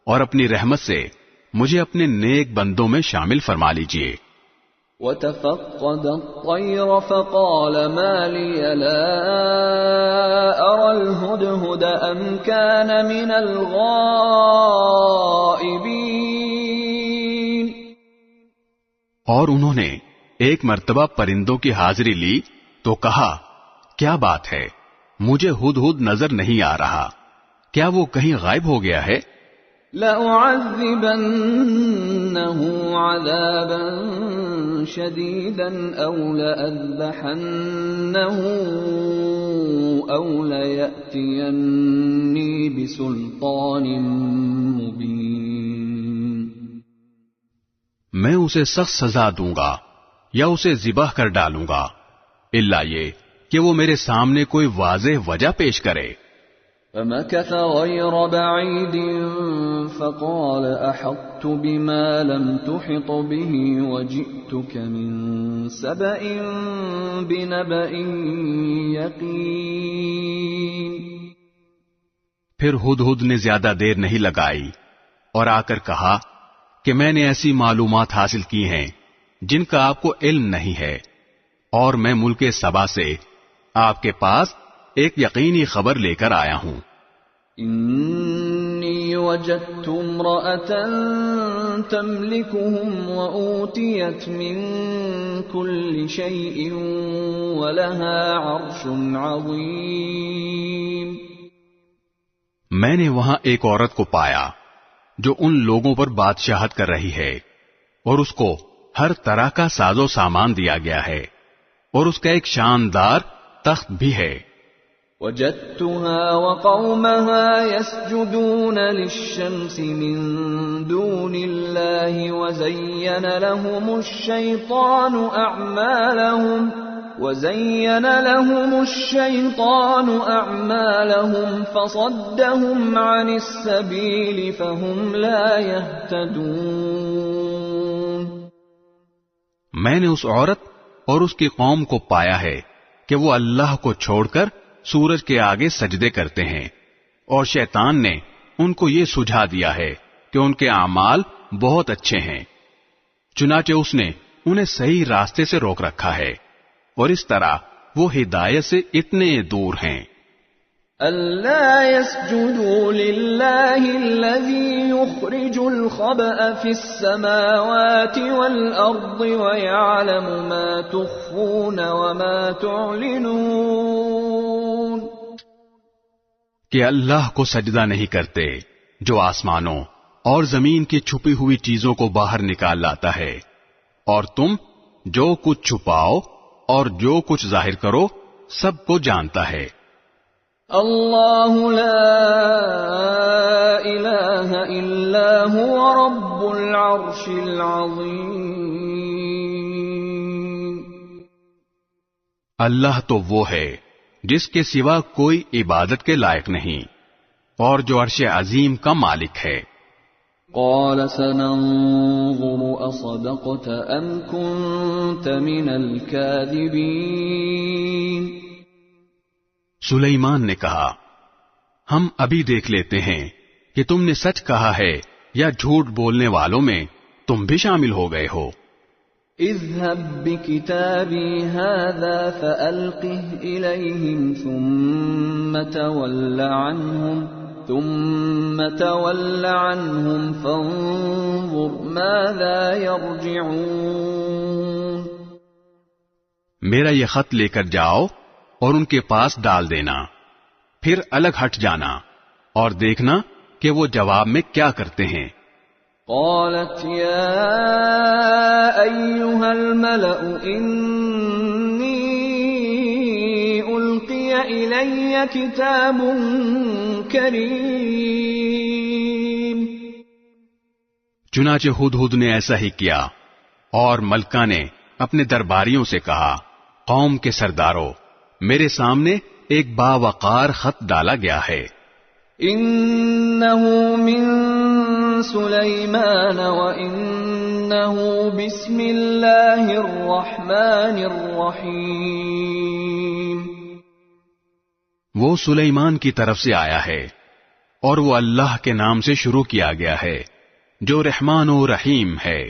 اور اپنی رحمت سے مجھے اپنے نیک بندوں میں شامل فرما لیجئے. وتفقد الطير فقال ما لي لا أرى الهدهد أم كان من الغائبين. اور انہوں نے ایک مرتبہ پرندوں کی حاضری لی تو کہا کیا بات ہے، مجھے ہدہد نظر نہیں آ رہا، کیا وہ کہیں غائب ہو گیا ہے؟ لأعذبنه عذابا شديدا أو لأذبحنه أو ليأتيني بسلطان مبين. میں اسے سخت سزا دوں گا یا اسے ذبح کر ڈالوں گا، الا یہ کہ وہ میرے سامنے کوئی واضح وجہ پیش کرے. فمكث غير بعيد فقال أحطت بما لم تحط به وجئتك من سبأ بنبأ يقين. پھر ہدہد نے زیادہ دیر نہیں لگائی اور آ کر کہا کہ میں نے ایسی معلومات حاصل کی ہیں جن کا آپ کو علم نہیں ہے، اور میں ملک سبا سے آپ کے پاس ایک یقینی خبر لے کر آیا ہوں. انی وجدت امرأة تملكهم وأوتيت من كل شيء ولها عرش عظيم. میں نے وہاں ایک عورت کو پایا جو ان لوگوں پر بادشاہت کر رہی ہے، اور اس کو ہر طرح کا ساز و سامان دیا گیا ہے، اور اس کا ایک شاندار تخت بھی ہے. وجدتها وقومها يسجدون للشمس من دون الله وزين لهم الشيطان أعمالهم فصدهم عن السبيل فهم لا يهتدون. میں نے اس عورت اور اس کی قوم کو پایا ہے کہ وہ اللہ کو چھوڑ کر سورج کے آگے سجدے کرتے ہیں، اور شیطان نے ان کو یہ سجھا دیا ہے کہ ان کے اعمال بہت اچھے ہیں، چنانچہ اس نے انہیں صحیح راستے سے روک رکھا ہے، اور اس طرح وہ ہدایت سے اتنے دور ہیں. أَلَّا يَسْجُدُوا لِلَّهِ الَّذِي يُخْرِجُ الْخَبْءَ فِي السَّمَاوَاتِ وَالْأَرْضِ وَيَعْلَمُ مَا تُخْفُونَ وَمَا تُعْلِنُونَ. کہ اللہ کو سجدہ نہیں کرتے جو آسمانوں اور زمین کی چھپی ہوئی چیزوں کو باہر نکال لاتا ہے، اور تم جو کچھ چھپاؤ اور جو کچھ ظاہر کرو سب کو جانتا ہے. اللہ لا الہ الا هو رب العرش العظیم. اللہ تو وہ ہے جس کے سوا کوئی عبادت کے لائق نہیں، اور جو عرش عظیم کا مالک ہے. قال سننظر اصدقت ام كنت من الكاذبین. سلیمان نے کہا، ہم ابھی دیکھ لیتے ہیں کہ تم نے سچ کہا ہے یا جھوٹ بولنے والوں میں تم بھی شامل ہو گئے ہو. اذهب بكتابي هذا فألقه إليهم ثم تول عنهم فانظر ماذا يرجعون. میرا یہ خط لے کر جاؤ اور ان کے پاس ڈال دینا، پھر الگ ہٹ جانا اور دیکھنا کہ وہ جواب میں کیا کرتے ہیں. قالت يا أيها الملأ إني ألقي إلي كتاب كريم. چنانچہ ہدہد نے ایسا ہی کیا، اور ملکہ نے اپنے درباریوں سے کہا، قوم کے سرداروں، میرے سامنے ایک باوقار خط ڈالا گیا ہے. انه من سلیمان وانه بسم اللہ الرحمن الرحیم. وہ سلیمان کی طرف سے آیا ہے اور وہ اللہ کے نام سے شروع کیا گیا ہے جو رحمان و رحیم ہے.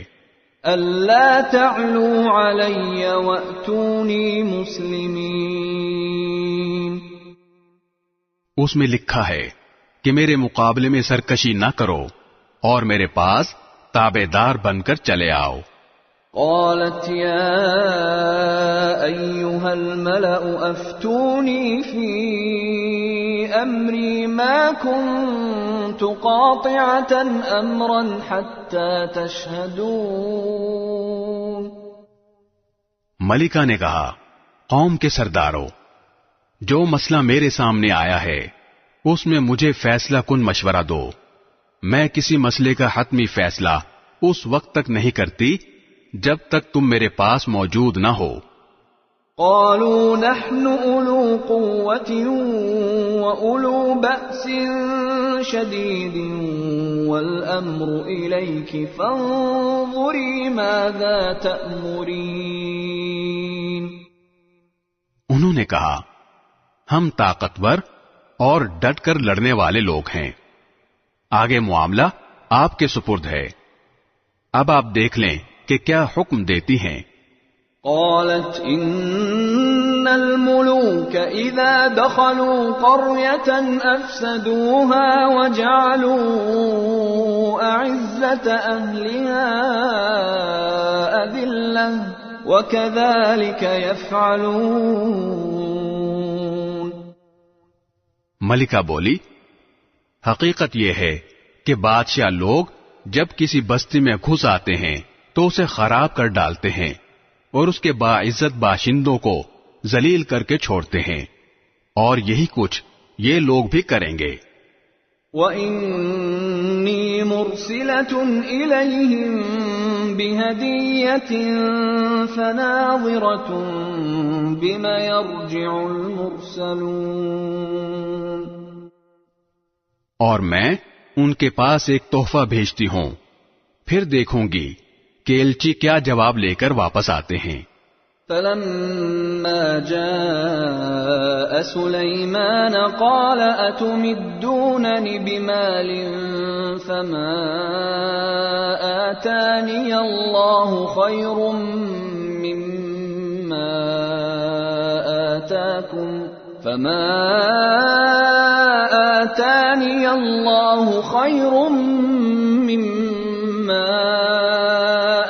اللہ تعلوا علی واتونی مسلمین. اس میں لکھا ہے کہ میرے مقابلے میں سرکشی نہ کرو اور میرے پاس تابعدار بن کر چلے آؤ. قالت يا أيها الملأ أفتوني في أمري ما كنت قاطعة أمرا حتى تشهدون. ملکہ نے کہا، قوم کے سرداروں، جو مسئلہ میرے سامنے آیا ہے اس میں مجھے فیصلہ کن مشورہ دو. میں کسی مسئلے کا حتمی فیصلہ اس وقت تک نہیں کرتی جب تک تم میرے پاس موجود نہ ہو. قالوا نحن أولو قوة وأولو بأس شديد والأمر إليك فانظري ماذا تأمرين. انہوں نے کہا، ہم طاقتور اور ڈٹ کر لڑنے والے لوگ ہیں، آگے معاملہ آپ کے سپرد ہے، اب آپ دیکھ لیں کہ کیا حکم دیتی ہیں. قالت ان الملوك اذا دخلوا قرية افسدوها وجعلوا اعزة اهلها اذلة وكذلك يفعلون. ملکہ بولی، حقیقت یہ ہے کہ بادشاہ لوگ جب کسی بستی میں گھس آتے ہیں تو اسے خراب کر ڈالتے ہیں اور اس کے باعزت باشندوں کو ذلیل کر کے چھوڑتے ہیں، اور یہی کچھ یہ لوگ بھی کریں گے. وَإِنِّي مُرْسِلَةٌ إِلَيْهِمْ بِهَدِيَّةٍ فَنَاظِرَةٌ بِمَ يَرْجِعُ الْمُرْسَلُونَ. اور میں ان کے پاس ایک تحفہ بھیجتی ہوں، پھر دیکھوں گی کہ ایلچی کیا جواب لے کر واپس آتے ہیں. فَلَمَّا جَاءَ سُلَيْمَانَ قَالَ أَتُمِدُّونَنِ بِمَالٍ فَمَا آتَانِيَ اللَّهُ خَيْرٌ مِّمَّا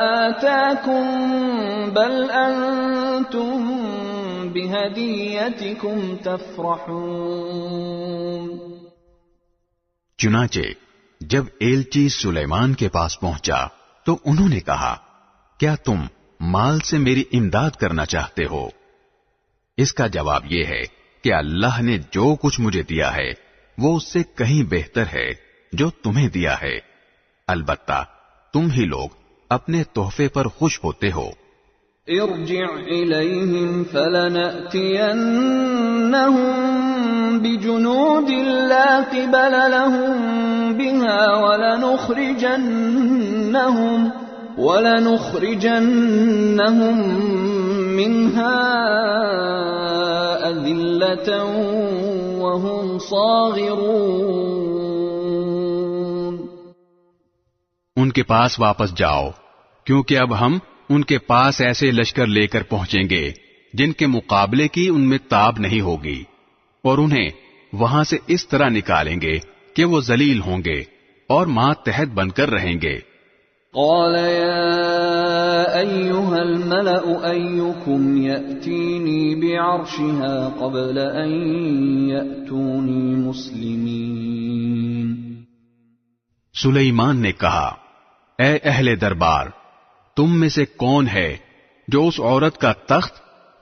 آتَاكُمْ بَلْ أَنْتُمْ بِهَدِيَّتِكُمْ تَفْرَحُونَ. چنانچہ جب ایلچی سلیمان کے پاس پہنچا تو انہوں نے کہا، کیا تم مال سے میری امداد کرنا چاہتے ہو؟ اس کا جواب یہ ہے کہ اللہ نے جو کچھ مجھے دیا ہے وہ اس سے کہیں بہتر ہے جو تمہیں دیا ہے. البتہ تم ہی لوگ اپنے تحفے پر خوش ہوتے ہو. ارجع إليهم فلنأتينهم بجنود لا قبل لهم بها ولنخرجنهم منها أذلة وهم صاغرون. ان کے پاس واپس جاؤ، کیونکہ اب ہم ان کے پاس ایسے لشکر لے کر پہنچیں گے جن کے مقابلے کی ان میں تاب نہیں ہوگی، اور انہیں وہاں سے اس طرح نکالیں گے کہ وہ ذلیل ہوں گے اور ماتحت بن کر رہیں گے. قال يا أيها الملأ أيكم يأتيني بعرشها قبل أن يأتوني مسلمين. سلیمان نے کہا، اے اہل دربار، تم میں سے کون ہے جو اس عورت کا تخت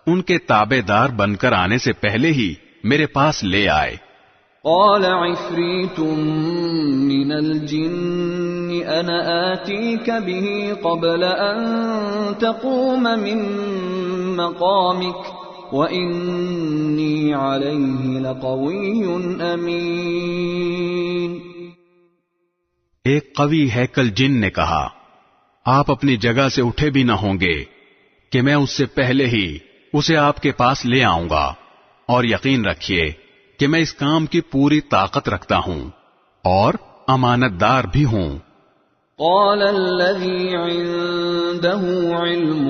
ان کے تابع دار بن کر آنے سے پہلے ہی میرے پاس لے آئے؟ قال عفریت من الجن انا آتیک به قبل ان تقوم من مقامک وانی علیہ لقوی امین. ایک قوی ہیکل جن نے کہا، آپ اپنی جگہ سے اٹھے بھی نہ ہوں گے کہ میں اس سے پہلے ہی اسے آپ کے پاس لے آؤں گا، اور یقین رکھیے کہ میں اس کام کی پوری طاقت رکھتا ہوں اور امانت دار بھی ہوں. قال الذي عنده علم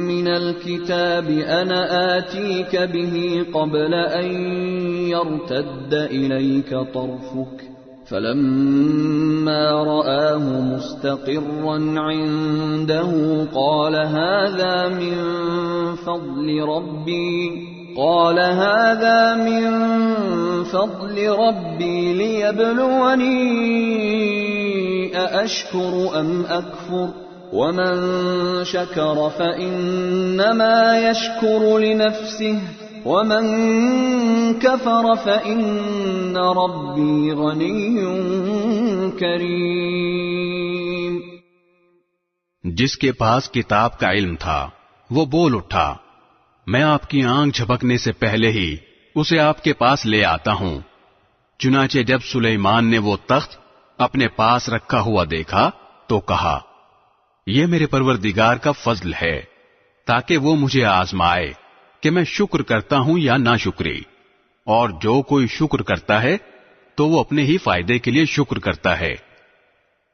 من الكتاب انا آتيك به قبل ان يرتد اليك طرفك فلما رآه مستقرا عنده قال هذا من فضل ربي ليبلوني أأشكر أم أكفر ومن شكر فإنما يشكر لنفسه ومن كفر فإن ربي غني كريم. جس کے پاس کتاب کا علم تھا وہ بول اٹھا، میں آپ کی آنکھ جھپکنے سے پہلے ہی اسے آپ کے پاس لے آتا ہوں. چنانچہ جب سلیمان نے وہ تخت اپنے پاس رکھا ہوا دیکھا تو کہا، یہ میرے پروردگار کا فضل ہے تاکہ وہ مجھے آزمائے کہ میں شکر کرتا ہوں یا ناشکری، اور جو کوئی شکر کرتا ہے تو وہ اپنے ہی فائدے کے لیے شکر کرتا ہے،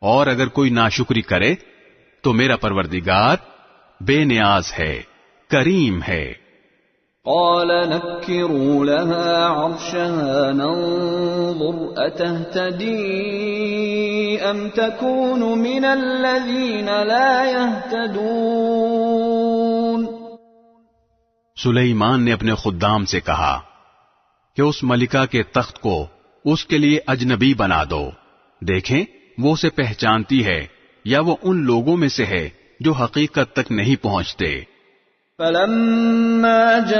اور اگر کوئی ناشکری کرے تو میرا پروردگار بے نیاز ہے، کریم ہے. قال نكروا لها عرشها ننظر أتهتدي أم تكون من الذين لا يهتدون. سلیمان نے اپنے خدام سے کہا کہ اس ملکہ کے تخت کو اس کے لیے اجنبی بنا دو، دیکھیں وہ اسے پہچانتی ہے یا وہ ان لوگوں میں سے ہے جو حقیقت تک نہیں پہنچتے. فلما جاءت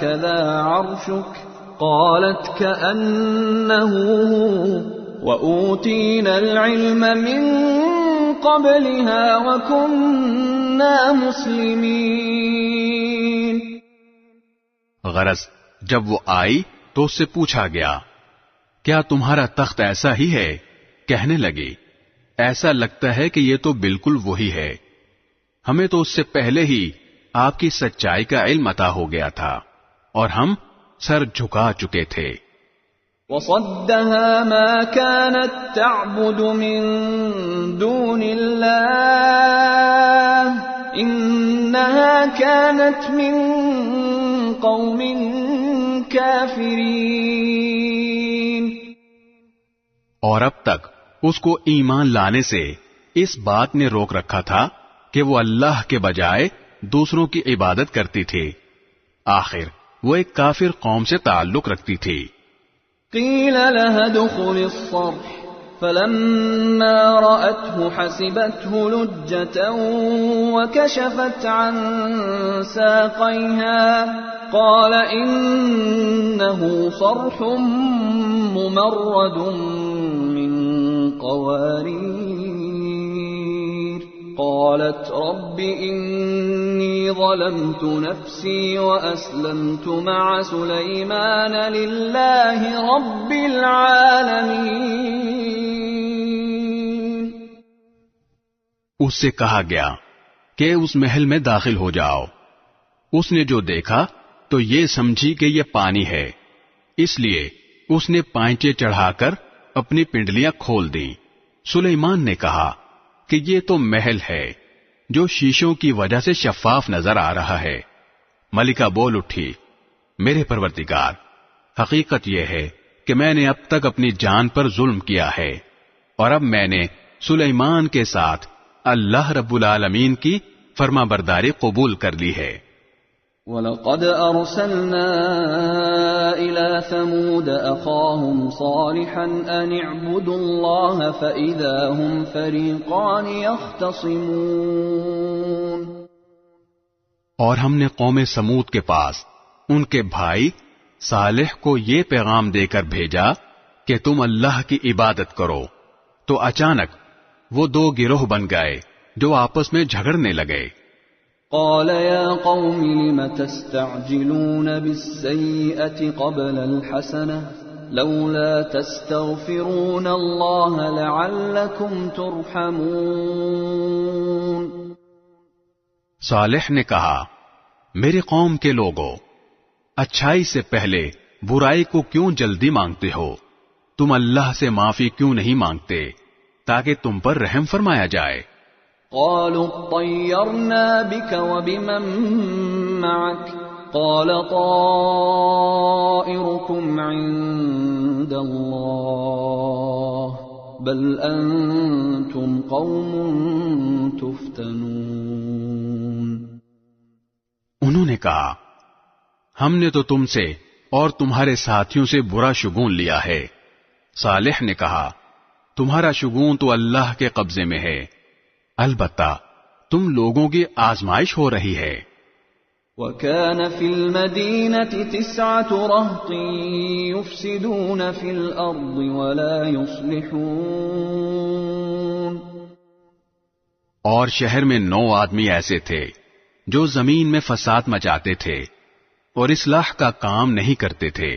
هكذا عرشك قالت كأنه هو وأوتينا العلم من قبلها وكنا مسلمين. غرض جب وہ آئی تو اس سے پوچھا گیا کیا تمہارا تخت ایسا ہی ہے؟ کہنے لگی ایسا لگتا ہے کہ یہ تو بالکل وہی ہے، ہمیں تو اس سے پہلے ہی آپ کی سچائی کا علم عطا ہو گیا تھا اور ہم سر جھکا چکے تھے. وصدها ما كانت تعبد من دون الله إنها كانت من قوم كافرين. اور اب تک اس کو ایمان لانے سے اس بات نے روک رکھا تھا کہ وہ اللہ کے بجائے دوسروں کی عبادت کرتی تھی. آخر وہ ایک کافر قوم سے تعلق رکھتی تھی. قیل لها ادخل الصرح فلما رأته حسبته لجة وكشفت عن ساقيها قال إنه صرح ممرد من قوارير قالت رب إني ظلمت نفسي وأسلمت مع سليمان لله رب العالمين. اس سے کہا گیا کہ اس محل میں داخل ہو جاؤ. اس نے جو دیکھا تو یہ سمجھی کہ یہ پانی ہے، اس لیے اس نے پائنچے چڑھا کر اپنی پنڈلیاں کھول دیں. سلیمان نے کہا کہ یہ تو محل ہے جو شیشوں کی وجہ سے شفاف نظر آ رہا ہے. ملکہ بول اٹھی میرے پروردگار، حقیقت یہ ہے کہ میں نے اب تک اپنی جان پر ظلم کیا ہے اور اب میں نے سلیمان کے ساتھ اللہ رب العالمین کی فرما برداری قبول کر لی ہے. وَلَقَدْ أَرْسَلْنَا إِلَى ثَمُودَ أَخَاهُمْ صَالِحًا أَنِ اعْبُدُوا اللَّهَ فَإِذَا هُمْ فَرِيقَانِ يَخْتَصِمُونَ. اور ہم نے قوم سمود کے پاس ان کے بھائی صالح کو یہ پیغام دے کر بھیجا کہ تم اللہ کی عبادت کرو، تو اچانک وہ دو گروہ بن گئے جو آپس میں جھگڑنے لگے. قال يا قوم لم تستعجلون بالسيئة قبل الحسنة لولا تستغفرون الله لعلكم ترحمون. صالح نے کہا میری قوم کے لوگوں، اچھائی سے پہلے برائی کو کیوں جلدی مانگتے ہو؟ تم اللہ سے معافی کیوں نہیں مانگتے تاکہ تم پر رحم فرمایا جائے؟ قالوا اطيرنا بك وبمن معك قال طائركم عند الله بل انتم قوم تفتنون. انہوں نے کہا ہم نے تو تم سے اور تمہارے ساتھیوں سے برا شگون لیا ہے. صالح نے کہا تمہارا شگون تو اللہ کے قبضے میں ہے، البتہ تم لوگوں کی آزمائش ہو رہی ہے. وَكَانَ فِي الْمَدِينَةِ 9 رَهْطٍ يُفْسِدُونَ فِي الْأَرْضِ وَلَا يُصْلِحُونَ. اور شہر میں 9 آدمی ایسے تھے جو زمین میں فساد مچاتے تھے اور اصلاح کا کام نہیں کرتے تھے.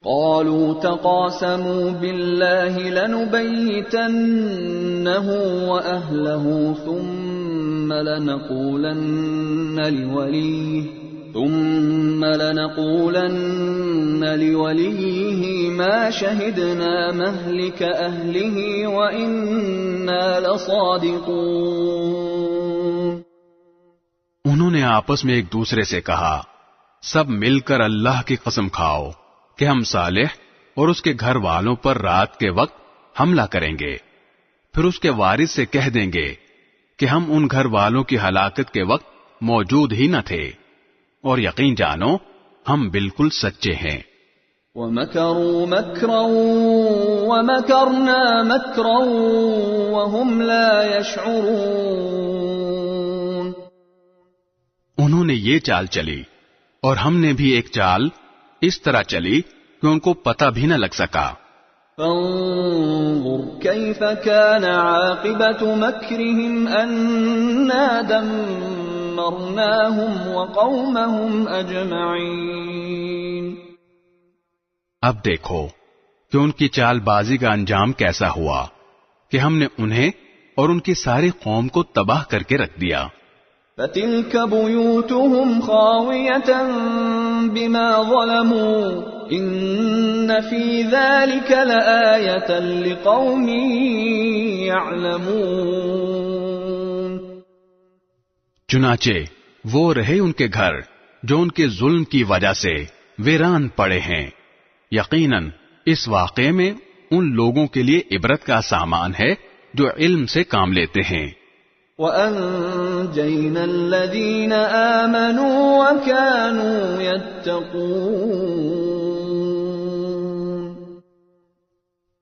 قالوا تقاسموا بالله لنبيتنه وأهله ثم لنقولن لوليه ما شهدنا مهلك أهله وإنا لصادقون. انہوں نے آپس میں ایک دوسرے سے کہا سب مل کر اللہ کی قسم کھاؤ کہ ہم صالح اور اس کے گھر والوں پر رات کے وقت حملہ کریں گے، پھر اس کے وارث سے کہہ دیں گے کہ ہم ان گھر والوں کی ہلاکت کے وقت موجود ہی نہ تھے، اور یقین جانو ہم بالکل سچے ہیں. وَمَكَرُوا مَكْرًا وَمَكَرْنَا مَكْرًا وَهُمْ لَا يَشْعُرُونَ. انہوں نے یہ چال چلی اور ہم نے بھی ایک چال اس طرح چلی کہ ان کو پتہ بھی نہ لگ سکا. فانظر كيف كان عاقبة مكرهم أنا دمرناهم وقومهم أجمعين. اب دیکھو کہ ان کی چال بازی کا انجام کیسا ہوا کہ ہم نے انہیں اور ان کی ساری قوم کو تباہ کر کے رکھ دیا. فَتِلْكَ بُيُوتُهُمْ خَاوِيَةً بِمَا ظَلَمُوا إِنَّ فِي ذَلِكَ لَآيَةً لِقَوْمٍ يَعْلَمُونَ. چنانچہ وہ رہے ان کے گھر جو ان کے ظلم کی وجہ سے ویران پڑے ہیں. یقیناً اس واقعے میں ان لوگوں کے لیے عبرت کا سامان ہے جو علم سے کام لیتے ہیں. وَأَنجَيْنَا الَّذِينَ آمَنُوا وَكَانُوا يَتَّقُونَ.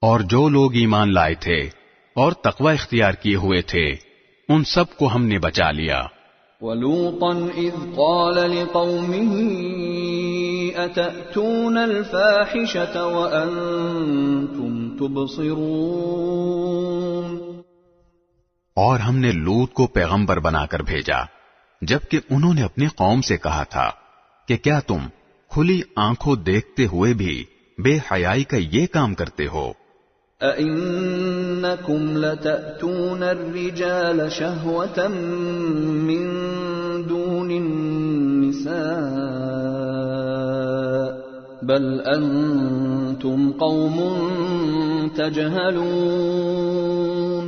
اور جو لوگ ایمان لائے تھے اور تقوی اختیار کیے ہوئے تھے ان سب کو ہم نے بچا لیا. وَلُوطًا إِذْ قَالَ لِقَوْمِهِ أَتَأْتُونَ الْفَاحِشَةَ وَأَنْتُمْ تُبْصِرُونَ. اور ہم نے لوط کو پیغمبر بنا کر بھیجا جبکہ انہوں نے اپنی قوم سے کہا تھا کہ کیا تم کھلی آنکھوں دیکھتے ہوئے بھی بے حیائی کا یہ کام کرتے ہو؟ أَإِنَّكُمْ لَتَأْتُونَ الرِّجَالَ شَهْوَةً مِّن دُونِ النِّسَاءِ بَلْ أَنْتُمْ قَوْمٌ تَجْهَلُونَ.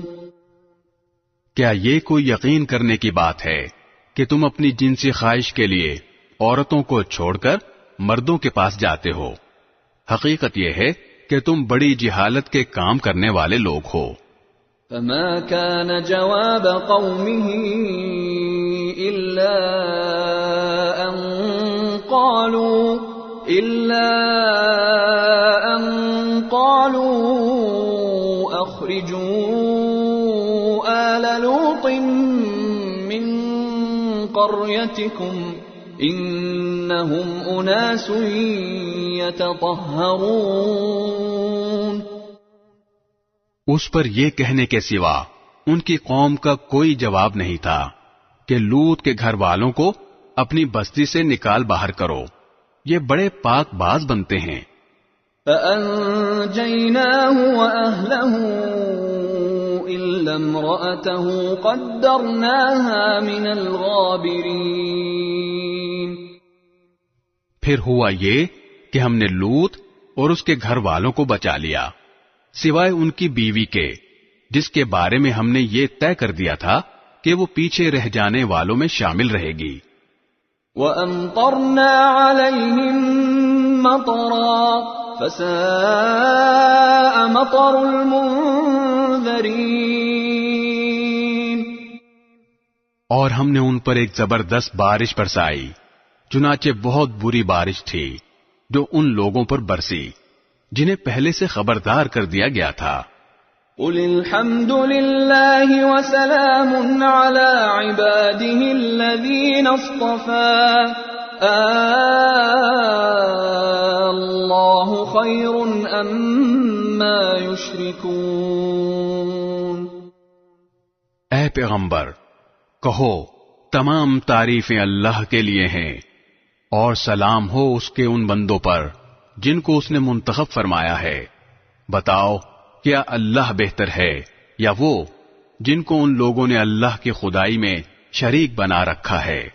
کیا یہ کوئی یقین کرنے کی بات ہے کہ تم اپنی جنسی خواہش کے لیے عورتوں کو چھوڑ کر مردوں کے پاس جاتے ہو؟ حقیقت یہ ہے کہ تم بڑی جہالت کے کام کرنے والے لوگ ہو. فما كان جواب قومه إلا أن قالوا أخرجوا آل لوط من قريتكم إنهم أناس يتطهرون. اس پر یہ کہنے کے سوا ان کی قوم کا کوئی جواب نہیں تھا کہ لوط کے گھر والوں کو اپنی بستی سے نکال باہر کرو، یہ بڑے پاک باز بنتے ہیں. فَأَنجَيْنَاهُ وَأَهْلَهُ إِلَّا امْرَأَتَهُ قَدَّرْنَاهَا مِنَ الْغَابِرِينَ. پھر ہوا یہ کہ ہم نے لوط اور اس کے گھر والوں کو بچا لیا سوائے ان کی بیوی کے جس کے بارے میں ہم نے یہ طے کر دیا تھا کہ وہ پیچھے رہ جانے والوں میں شامل رہے گی. وَأَمْطَرْنَا عَلَيْهِمْ مَطَرًا فَسَاءَ مَطَرُ الْمُنذَرِينَ. اور ہم نے ان پر ایک زبردست بارش برسائی چنانچہ بہت بری بارش تھی جو ان لوگوں پر برسی جنہیں پہلے سے خبردار کر دیا گیا تھا. قُلِ الْحَمْدُ لِلَّهِ وَسَلَامٌ عَلَى عِبَادِهِ الَّذِينَ اصْطَفَى اللَّهُ خَيْرٌ أَمَّا يُشْرِكُونَ. اے پیغمبر کہو تمام تعریفیں اللہ کے لیے ہیں اور سلام ہو اس کے ان بندوں پر جن کو اس نے منتخب فرمایا ہے. بتاؤ کیا اللہ بہتر ہے یا وہ جن کو ان لوگوں نے اللہ کی خدائی میں شریک بنا رکھا ہے؟